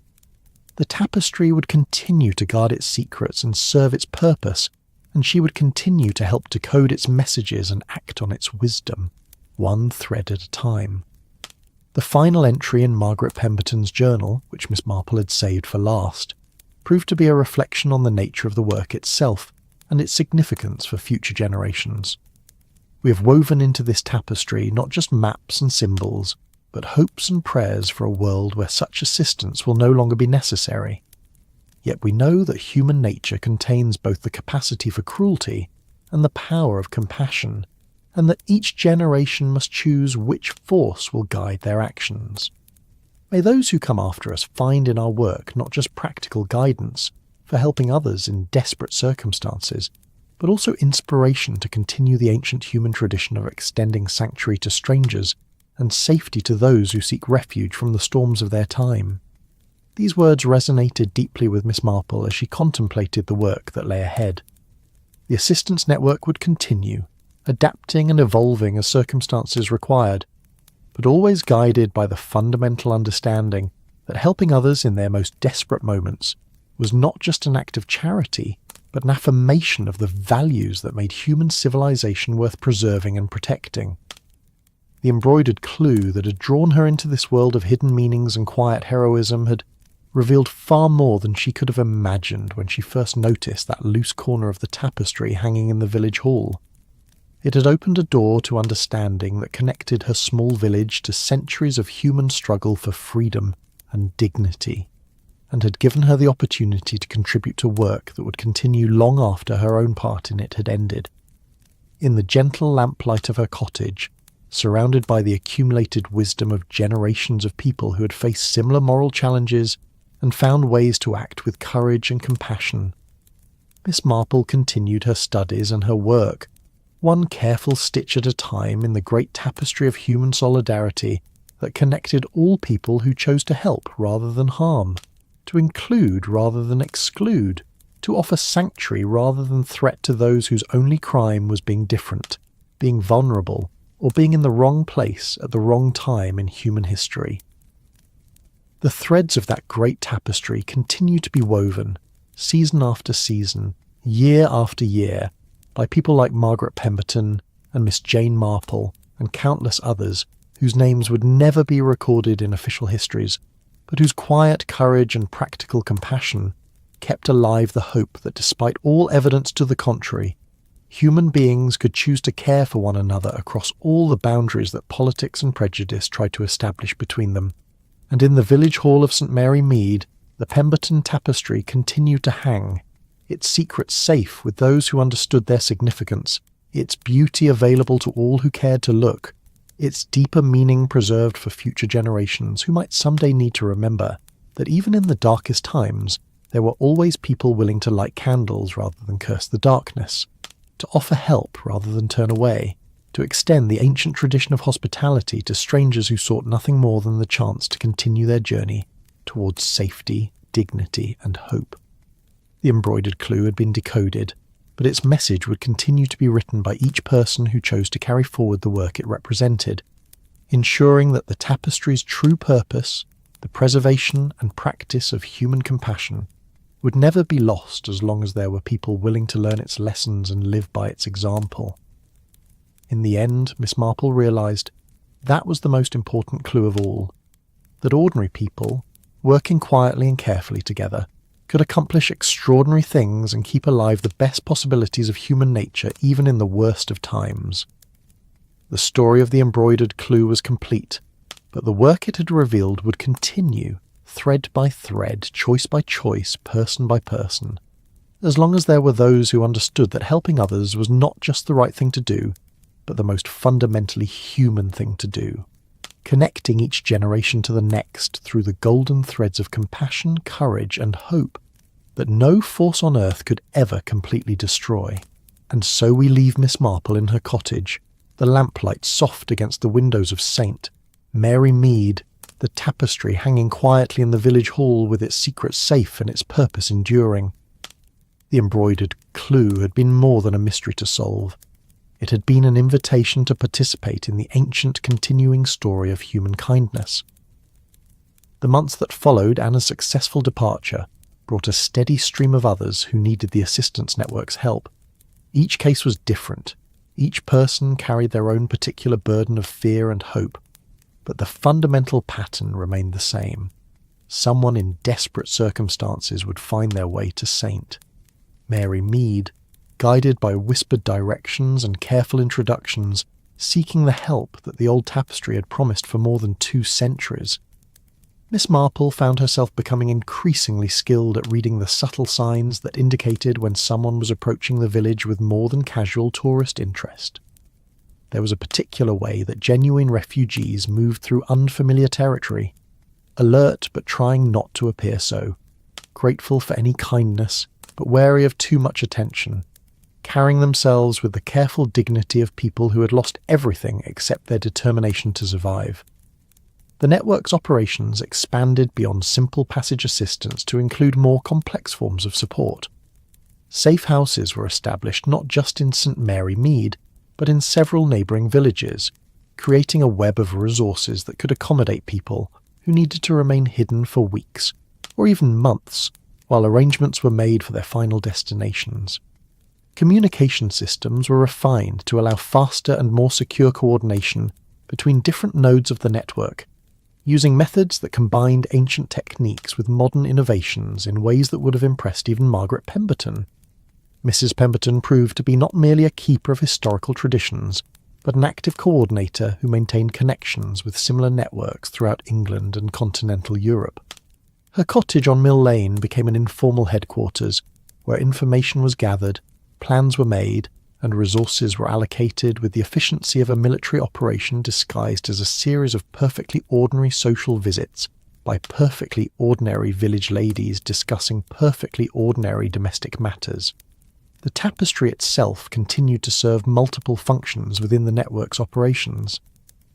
The tapestry would continue to guard its secrets and serve its purpose, and she would continue to help decode its messages and act on its wisdom, one thread at a time. The final entry in Margaret Pemberton's journal, which Miss Marple had saved for last, proved to be a reflection on the nature of the work itself and its significance for future generations. We have woven into this tapestry not just maps and symbols, but hopes and prayers for a world where such assistance will no longer be necessary. Yet we know that human nature contains both the capacity for cruelty and the power of compassion, and that each generation must choose which force will guide their actions. May those who come after us find in our work not just practical guidance for helping others in desperate circumstances, but also inspiration to continue the ancient human tradition of extending sanctuary to strangers and safety to those who seek refuge from the storms of their time. These words resonated deeply with Miss Marple as she contemplated the work that lay ahead. The assistance network would continue, adapting and evolving as circumstances required, but always guided by the fundamental understanding that helping others in their most desperate moments was not just an act of charity, but an affirmation of the values that made human civilization worth preserving and protecting. The embroidered clue that had drawn her into this world of hidden meanings and quiet heroism had revealed far more than she could have imagined when she first noticed that loose corner of the tapestry hanging in the village hall. It had opened a door to understanding that connected her small village to centuries of human struggle for freedom and dignity, and had given her the opportunity to contribute to work that would continue long after her own part in it had ended. In the gentle lamplight of her cottage, surrounded by the accumulated wisdom of generations of people who had faced similar moral challenges and found ways to act with courage and compassion, Miss Marple continued her studies and her work, one careful stitch at a time in the great tapestry of human solidarity that connected all people who chose to help rather than harm, to include rather than exclude, to offer sanctuary rather than threat to those whose only crime was being different, being vulnerable, or being in the wrong place at the wrong time in human history. The threads of that great tapestry continue to be woven, season after season, year after year, by people like Margaret Pemberton and Miss Jane Marple and countless others whose names would never be recorded in official histories, but whose quiet courage and practical compassion kept alive the hope that despite all evidence to the contrary, human beings could choose to care for one another across all the boundaries that politics and prejudice tried to establish between them. And in the village hall of St Mary Mead, the Pemberton tapestry continued to hang, its secrets safe with those who understood their significance, its beauty available to all who cared to look, its deeper meaning preserved for future generations who might someday need to remember that even in the darkest times, there were always people willing to light candles rather than curse the darkness, to offer help rather than turn away, to extend the ancient tradition of hospitality to strangers who sought nothing more than the chance to continue their journey towards safety, dignity, and hope. The embroidered clue had been decoded, but its message would continue to be written by each person who chose to carry forward the work it represented, ensuring that the tapestry's true purpose, the preservation and practice of human compassion, would never be lost as long as there were people willing to learn its lessons and live by its example. In the end, Miss Marple realised that was the most important clue of all, that ordinary people, working quietly and carefully together, could accomplish extraordinary things and keep alive the best possibilities of human nature even in the worst of times. The story of the embroidered clue was complete, but the work it had revealed would continue, thread by thread, choice by choice, person by person, as long as there were those who understood that helping others was not just the right thing to do, but the most fundamentally human thing to do, connecting each generation to the next through the golden threads of compassion, courage, and hope that no force on earth could ever completely destroy. And so we leave Miss Marple in her cottage, the lamplight soft against the windows of St. Mary Mead, the tapestry hanging quietly in the village hall with its secret safe and its purpose enduring. The embroidered clue had been more than a mystery to solve. It had been an invitation to participate in the ancient continuing story of human kindness. The months that followed Anna's successful departure brought a steady stream of others who needed the assistance network's help. Each case was different. Each person carried their own particular burden of fear and hope, but the fundamental pattern remained the same. Someone in desperate circumstances would find their way to St. Mary Mead, guided by whispered directions and careful introductions, seeking the help that the old tapestry had promised for more than 2 centuries. Miss Marple found herself becoming increasingly skilled at reading the subtle signs that indicated when someone was approaching the village with more than casual tourist interest. There was a particular way that genuine refugees moved through unfamiliar territory, alert but trying not to appear so, grateful for any kindness, but wary of too much attention, carrying themselves with the careful dignity of people who had lost everything except their determination to survive. The network's operations expanded beyond simple passage assistance to include more complex forms of support. Safe houses were established not just in St. Mary Mead, but in several neighbouring villages, creating a web of resources that could accommodate people who needed to remain hidden for weeks, or even months, while arrangements were made for their final destinations. Communication systems were refined to allow faster and more secure coordination between different nodes of the network, using methods that combined ancient techniques with modern innovations in ways that would have impressed even Margaret Pemberton. Mrs. Pemberton proved to be not merely a keeper of historical traditions, but an active coordinator who maintained connections with similar networks throughout England and continental Europe. Her cottage on Mill Lane became an informal headquarters, where information was gathered, plans were made, and resources were allocated with the efficiency of a military operation disguised as a series of perfectly ordinary social visits by perfectly ordinary village ladies discussing perfectly ordinary domestic matters. The tapestry itself continued to serve multiple functions within the network's operations.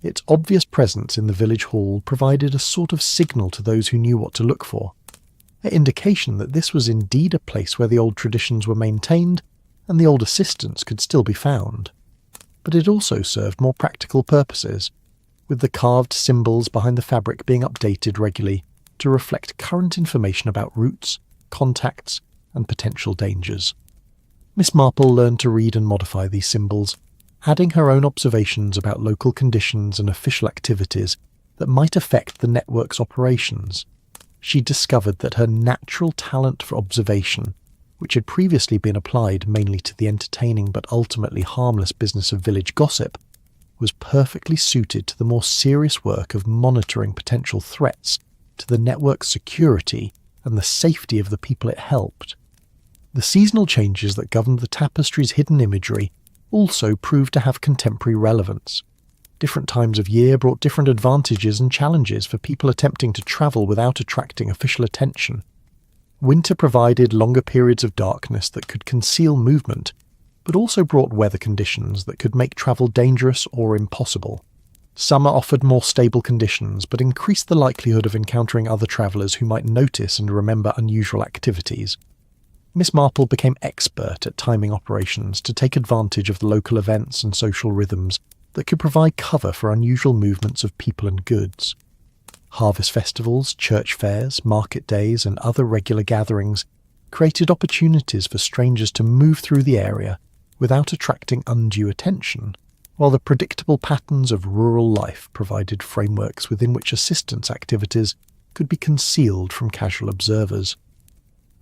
Its obvious presence in the village hall provided a sort of signal to those who knew what to look for, an indication that this was indeed a place where the old traditions were maintained and the old assistants could still be found. But it also served more practical purposes, with the carved symbols behind the fabric being updated regularly to reflect current information about routes, contacts, and potential dangers. Miss Marple learned to read and modify these symbols, adding her own observations about local conditions and official activities that might affect the network's operations. She discovered that her natural talent for observation, which had previously been applied mainly to the entertaining but ultimately harmless business of village gossip, was perfectly suited to the more serious work of monitoring potential threats to the network's security and the safety of the people it helped. The seasonal changes that governed the tapestry's hidden imagery also proved to have contemporary relevance. Different times of year brought different advantages and challenges for people attempting to travel without attracting official attention. Winter provided longer periods of darkness that could conceal movement, but also brought weather conditions that could make travel dangerous or impossible. Summer offered more stable conditions, but increased the likelihood of encountering other travellers who might notice and remember unusual activities. Miss Marple became expert at timing operations to take advantage of the local events and social rhythms that could provide cover for unusual movements of people and goods. Harvest festivals, church fairs, market days, and other regular gatherings created opportunities for strangers to move through the area without attracting undue attention, while the predictable patterns of rural life provided frameworks within which assistance activities could be concealed from casual observers.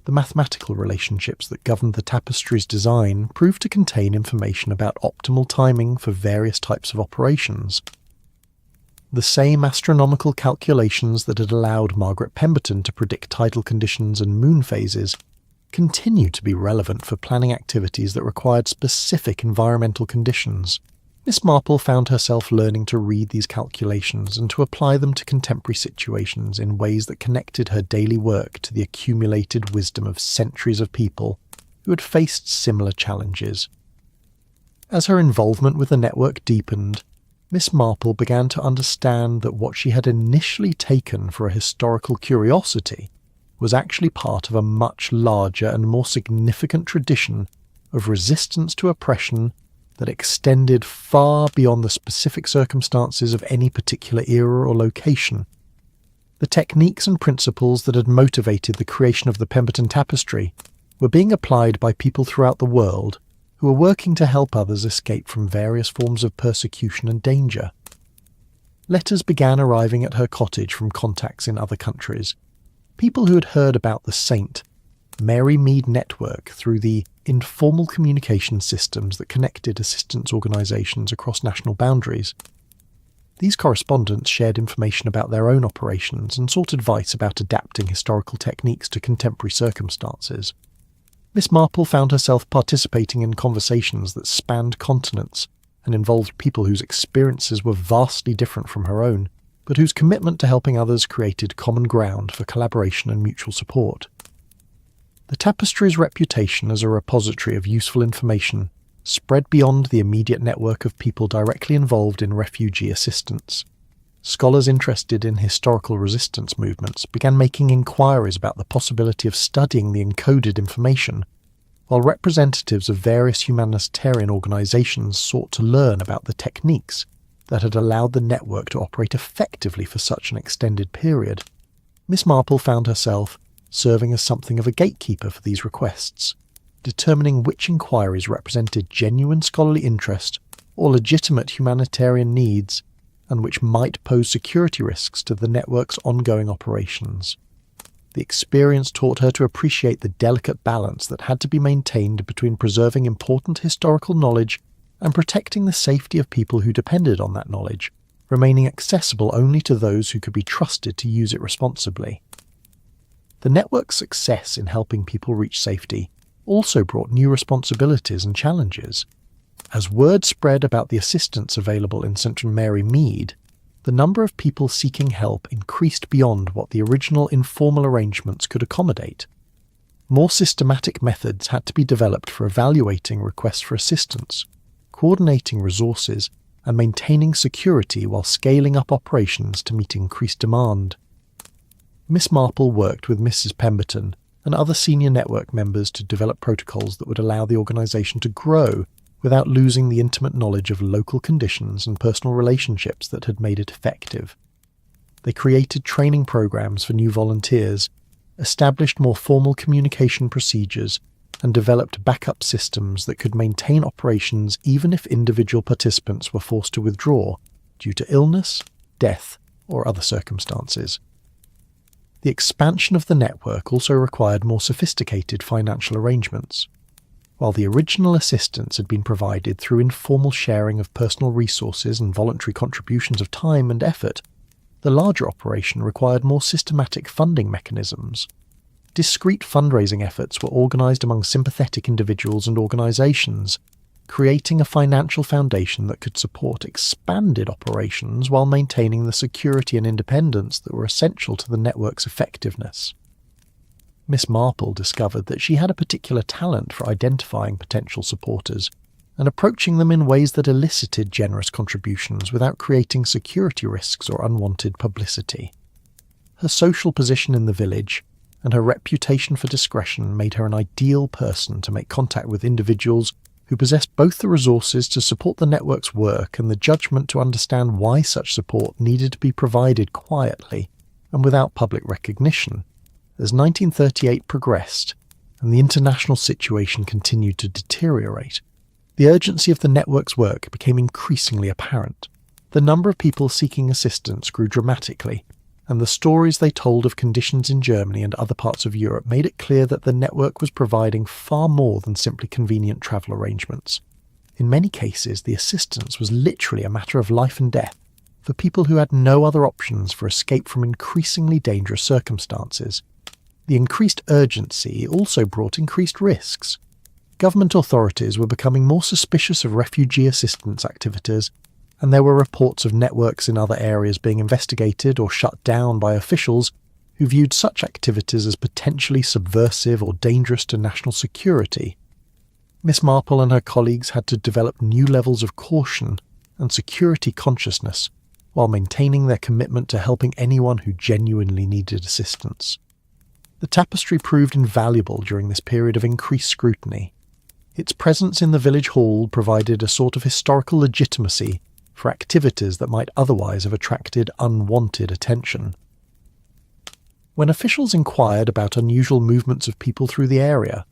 The mathematical relationships that governed the tapestry's design proved to contain information about optimal timing for various types of operations. The same astronomical calculations that had allowed Margaret Pemberton to predict tidal conditions and moon phases continued to be relevant for planning activities that required specific environmental conditions. Miss Marple found herself learning to read these calculations and to apply them to contemporary situations in ways that connected her daily work to the accumulated wisdom of centuries of people who had faced similar challenges. As her involvement with the network deepened, Miss Marple began to understand that what she had initially taken for a historical curiosity was actually part of a much larger and more significant tradition of resistance to oppression that extended far beyond the specific circumstances of any particular era or location. The techniques and principles that had motivated the creation of the Pemberton Tapestry were being applied by people throughout the world who were working to help others escape from various forms of persecution and danger. Letters began arriving at her cottage from contacts in other countries, people who had heard about the St. Mary Mead network through the informal communication systems that connected assistance organisations across national boundaries. These correspondents shared information about their own operations and sought advice about adapting historical techniques to contemporary circumstances. Miss Marple found herself participating in conversations that spanned continents and involved people whose experiences were vastly different from her own, but whose commitment to helping others created common ground for collaboration and mutual support. The Tapestry's reputation as a repository of useful information spread beyond the immediate network of people directly involved in refugee assistance. Scholars interested in historical resistance movements began making inquiries about the possibility of studying the encoded information, while representatives of various humanitarian organisations sought to learn about the techniques that had allowed the network to operate effectively for such an extended period. Miss Marple found herself serving as something of a gatekeeper for these requests, determining which inquiries represented genuine scholarly interest or legitimate humanitarian needs, and which might pose security risks to the network's ongoing operations. The experience taught her to appreciate the delicate balance that had to be maintained between preserving important historical knowledge and protecting the safety of people who depended on that knowledge, remaining accessible only to those who could be trusted to use it responsibly. The network's success in helping people reach safety also brought new responsibilities and challenges. As word spread about the assistance available in St. Mary Mead, the number of people seeking help increased beyond what the original informal arrangements could accommodate. More systematic methods had to be developed for evaluating requests for assistance, coordinating resources, and maintaining security while scaling up operations to meet increased demand. Miss Marple worked with Mrs. Pemberton and other senior network members to develop protocols that would allow the organisation to grow without losing the intimate knowledge of local conditions and personal relationships that had made it effective. They created training programs for new volunteers, established more formal communication procedures, and developed backup systems that could maintain operations even if individual participants were forced to withdraw due to illness, death, or other circumstances. The expansion of the network also required more sophisticated financial arrangements. While the original assistance had been provided through informal sharing of personal resources and voluntary contributions of time and effort, the larger operation required more systematic funding mechanisms. Discrete fundraising efforts were organised among sympathetic individuals and organisations, creating a financial foundation that could support expanded operations while maintaining the security and independence that were essential to the network's effectiveness. Miss Marple discovered that she had a particular talent for identifying potential supporters and approaching them in ways that elicited generous contributions without creating security risks or unwanted publicity. Her social position in the village and her reputation for discretion made her an ideal person to make contact with individuals who possessed both the resources to support the network's work and the judgment to understand why such support needed to be provided quietly and without public recognition. As 1938 progressed and the international situation continued to deteriorate, the urgency of the network's work became increasingly apparent. The number of people seeking assistance grew dramatically, and the stories they told of conditions in Germany and other parts of Europe made it clear that the network was providing far more than simply convenient travel arrangements. In many cases, the assistance was literally a matter of life and death for people who had no other options for escape from increasingly dangerous circumstances. The increased urgency also brought increased risks. Government authorities were becoming more suspicious of refugee assistance activities, and there were reports of networks in other areas being investigated or shut down by officials who viewed such activities as potentially subversive or dangerous to national security. Miss Marple and her colleagues had to develop new levels of caution and security consciousness while maintaining their commitment to helping anyone who genuinely needed assistance. The tapestry proved invaluable during this period of increased scrutiny. Its presence in the village hall provided a sort of historical legitimacy for activities that might otherwise have attracted unwanted attention. When officials inquired about unusual movements of people through the area,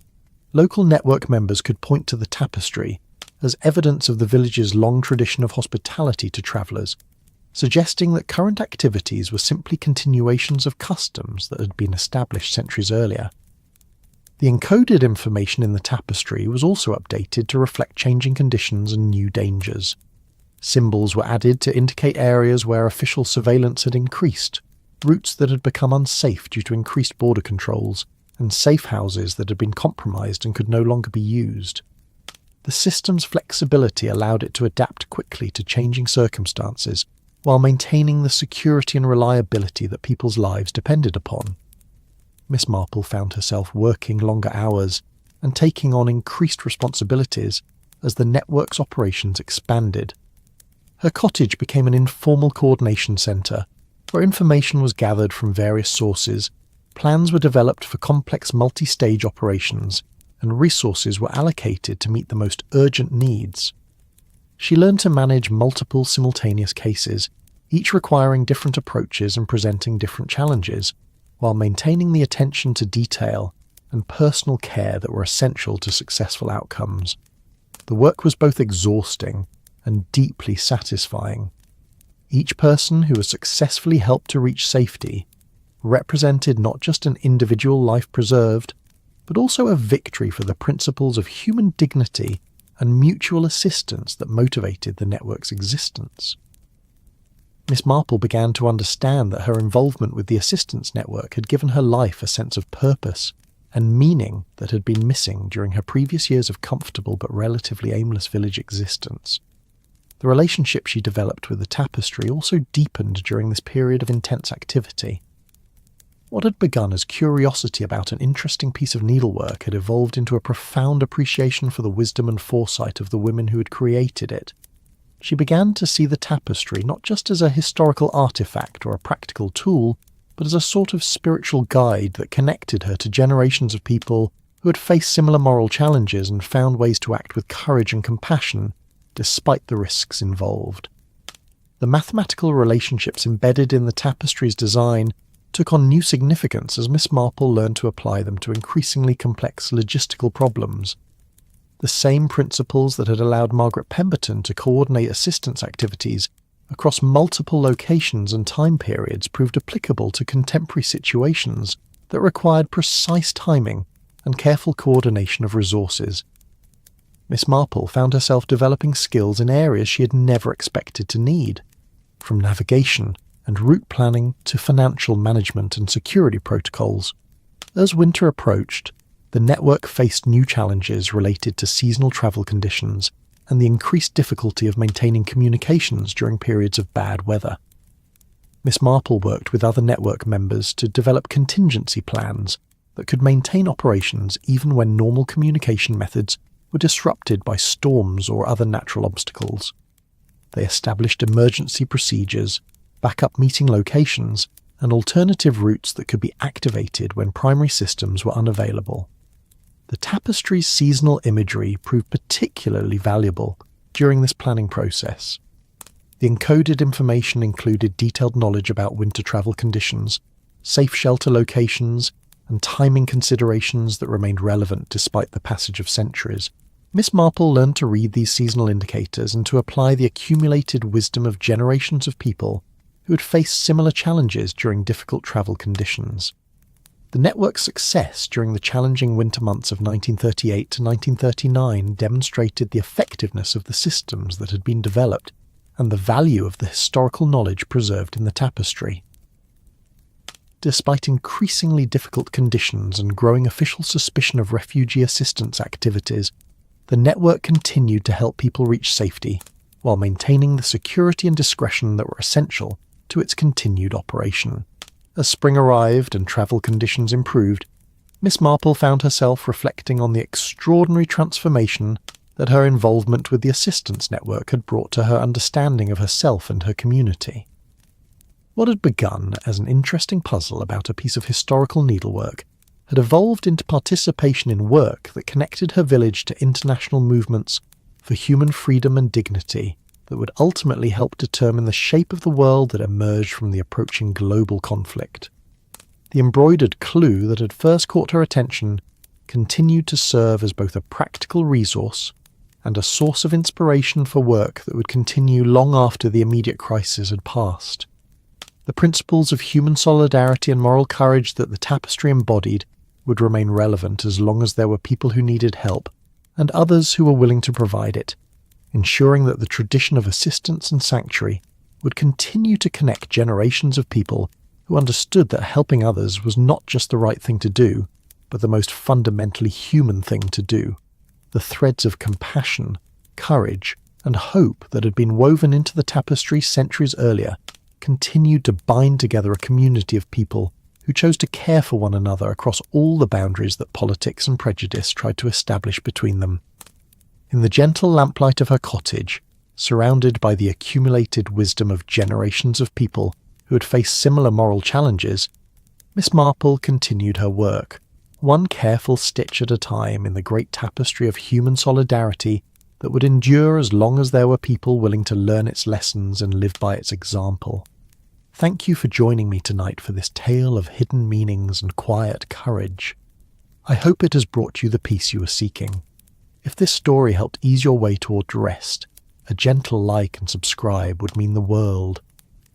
local network members could point to the tapestry as evidence of the village's long tradition of hospitality to travellers, suggesting that current activities were simply continuations of customs that had been established centuries earlier. The encoded information in the tapestry was also updated to reflect changing conditions and new dangers. Symbols were added to indicate areas where official surveillance had increased, routes that had become unsafe due to increased border controls, and safe houses that had been compromised and could no longer be used. The system's flexibility allowed it to adapt quickly to changing circumstances, while maintaining the security and reliability that people's lives depended upon. Miss Marple found herself working longer hours and taking on increased responsibilities as the network's operations expanded. Her cottage became an informal coordination centre, where information was gathered from various sources, plans were developed for complex multi-stage operations, and resources were allocated to meet the most urgent needs. She learned to manage multiple simultaneous cases, each requiring different approaches and presenting different challenges, while maintaining the attention to detail and personal care that were essential to successful outcomes. The work was both exhausting and deeply satisfying. Each person who was successfully helped to reach safety represented not just an individual life preserved, but also a victory for the principles of human dignity and mutual assistance that motivated the network's existence. Miss Marple began to understand that her involvement with the assistance network had given her life a sense of purpose and meaning that had been missing during her previous years of comfortable but relatively aimless village existence. The relationship she developed with the tapestry also deepened during this period of intense activity. What had begun as curiosity about an interesting piece of needlework had evolved into a profound appreciation for the wisdom and foresight of the women who had created it. She began to see the tapestry not just as a historical artifact or a practical tool, but as a sort of spiritual guide that connected her to generations of people who had faced similar moral challenges and found ways to act with courage and compassion, despite the risks involved. The mathematical relationships embedded in the tapestry's design took on new significance as Miss Marple learned to apply them to increasingly complex logistical problems. The same principles that had allowed Margaret Pemberton to coordinate assistance activities across multiple locations and time periods proved applicable to contemporary situations that required precise timing and careful coordination of resources. Miss Marple found herself developing skills in areas she had never expected to need, from navigation and route planning to financial management and security protocols. As winter approached, the network faced new challenges related to seasonal travel conditions and the increased difficulty of maintaining communications during periods of bad weather. Miss Marple worked with other network members to develop contingency plans that could maintain operations even when normal communication methods were disrupted by storms or other natural obstacles. They established emergency procedures, backup meeting locations, and alternative routes that could be activated when primary systems were unavailable. The tapestry's seasonal imagery proved particularly valuable during this planning process. The encoded information included detailed knowledge about winter travel conditions, safe shelter locations, and timing considerations that remained relevant despite the passage of centuries. Miss Marple learned to read these seasonal indicators and to apply the accumulated wisdom of generations of people who had faced similar challenges during difficult travel conditions. The network's success during the challenging winter months of 1938 to 1939 demonstrated the effectiveness of the systems that had been developed and the value of the historical knowledge preserved in the tapestry. Despite increasingly difficult conditions and growing official suspicion of refugee assistance activities, the network continued to help people reach safety while maintaining the security and discretion that were essential to its continued operation. As spring arrived and travel conditions improved, Miss Marple found herself reflecting on the extraordinary transformation that her involvement with the assistance network had brought to her understanding of herself and her community. What had begun as an interesting puzzle about a piece of historical needlework had evolved into participation in work that connected her village to international movements for human freedom and dignity that would ultimately help determine the shape of the world that emerged from the approaching global conflict. The embroidered clue that had first caught her attention continued to serve as both a practical resource and a source of inspiration for work that would continue long after the immediate crisis had passed. The principles of human solidarity and moral courage that the tapestry embodied would remain relevant as long as there were people who needed help and others who were willing to provide it, ensuring that the tradition of assistance and sanctuary would continue to connect generations of people who understood that helping others was not just the right thing to do, but the most fundamentally human thing to do. The threads of compassion, courage, and hope that had been woven into the tapestry centuries earlier continued to bind together a community of people who chose to care for one another across all the boundaries that politics and prejudice tried to establish between them. In the gentle lamplight of her cottage, surrounded by the accumulated wisdom of generations of people who had faced similar moral challenges, Miss Marple continued her work, one careful stitch at a time in the great tapestry of human solidarity that would endure as long as there were people willing to learn its lessons and live by its example. Thank you for joining me tonight for this tale of hidden meanings and quiet courage. I hope it has brought you the peace you were seeking. If this story helped ease your way toward rest, a gentle like and subscribe would mean the world.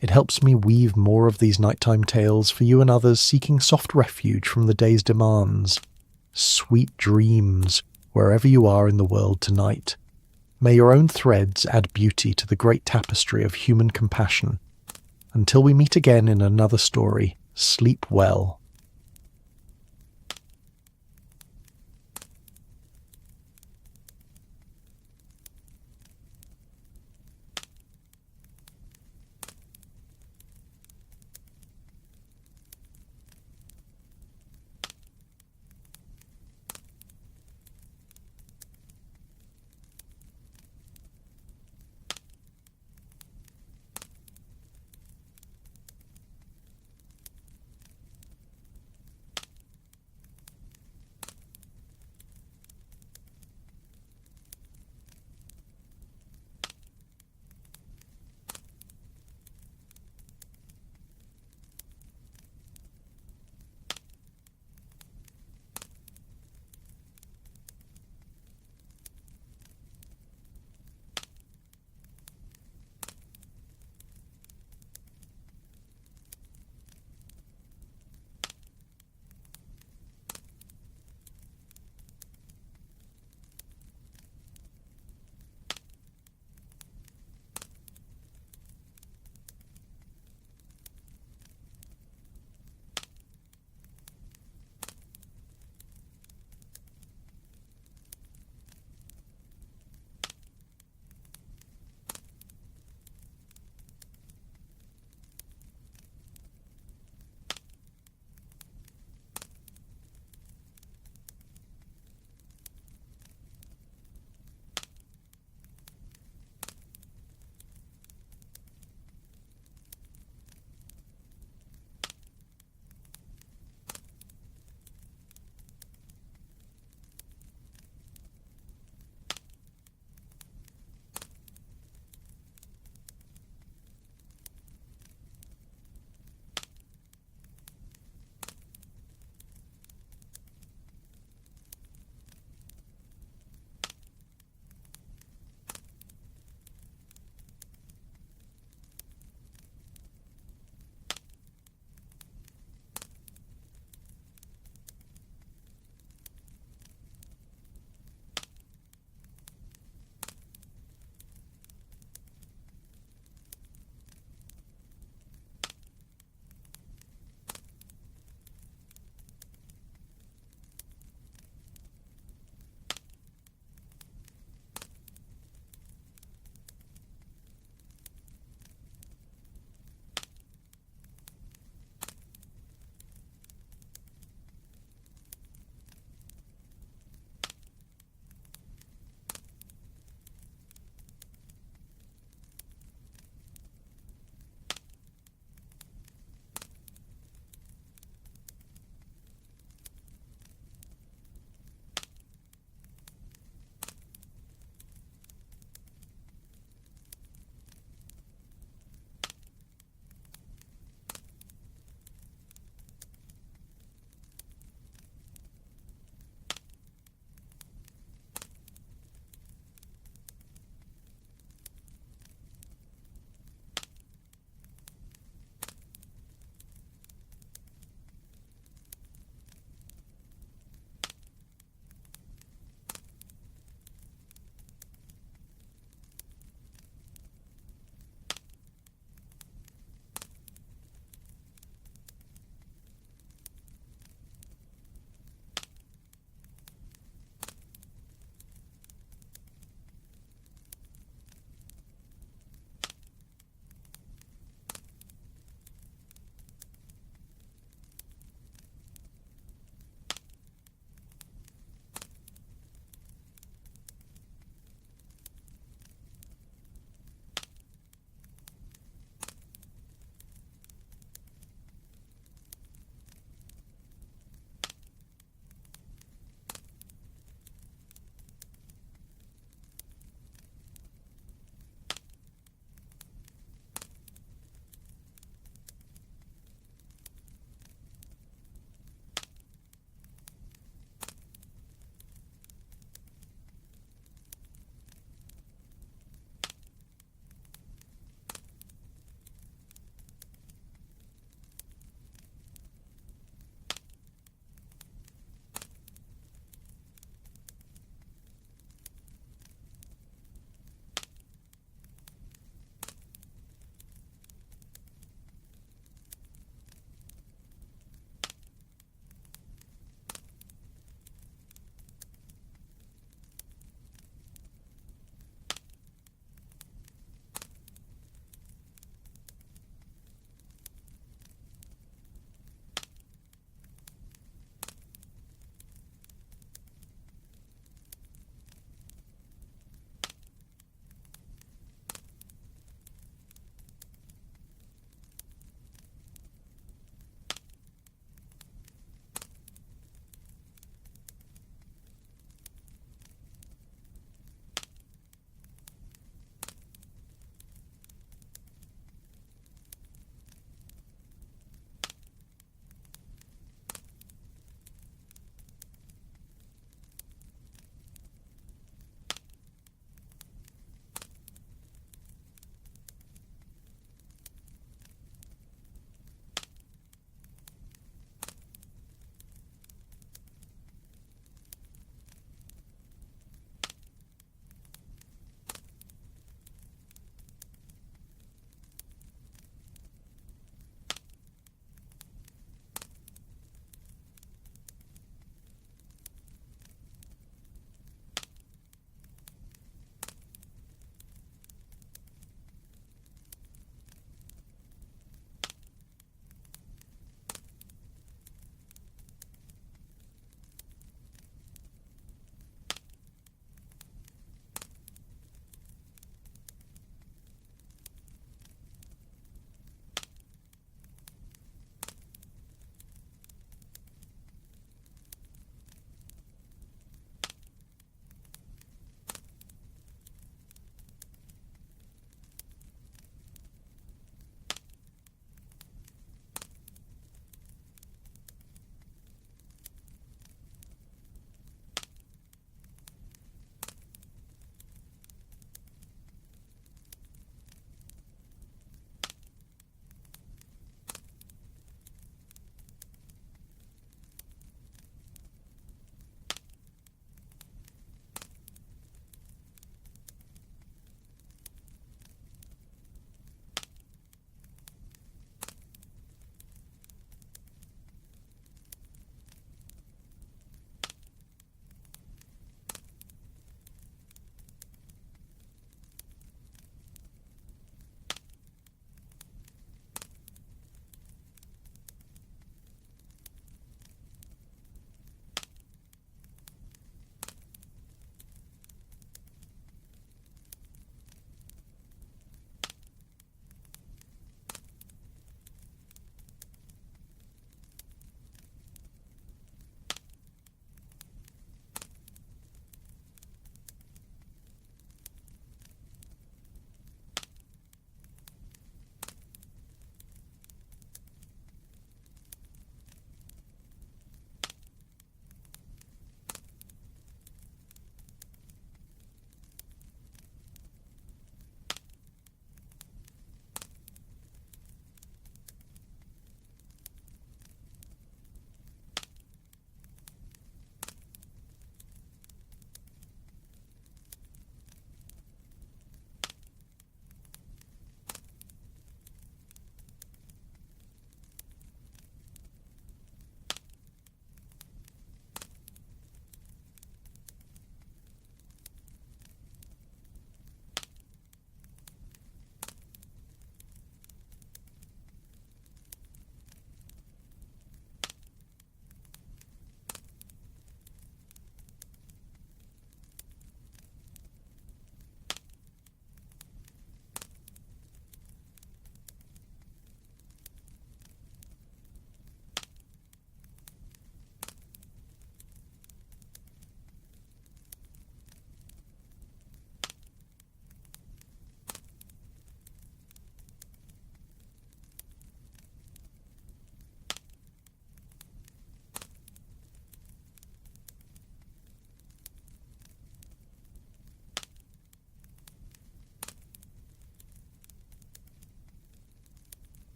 It helps me weave more of these nighttime tales for you and others seeking soft refuge from the day's demands. Sweet dreams, wherever you are in the world tonight. May your own threads add beauty to the great tapestry of human compassion. Until we meet again in another story, sleep well.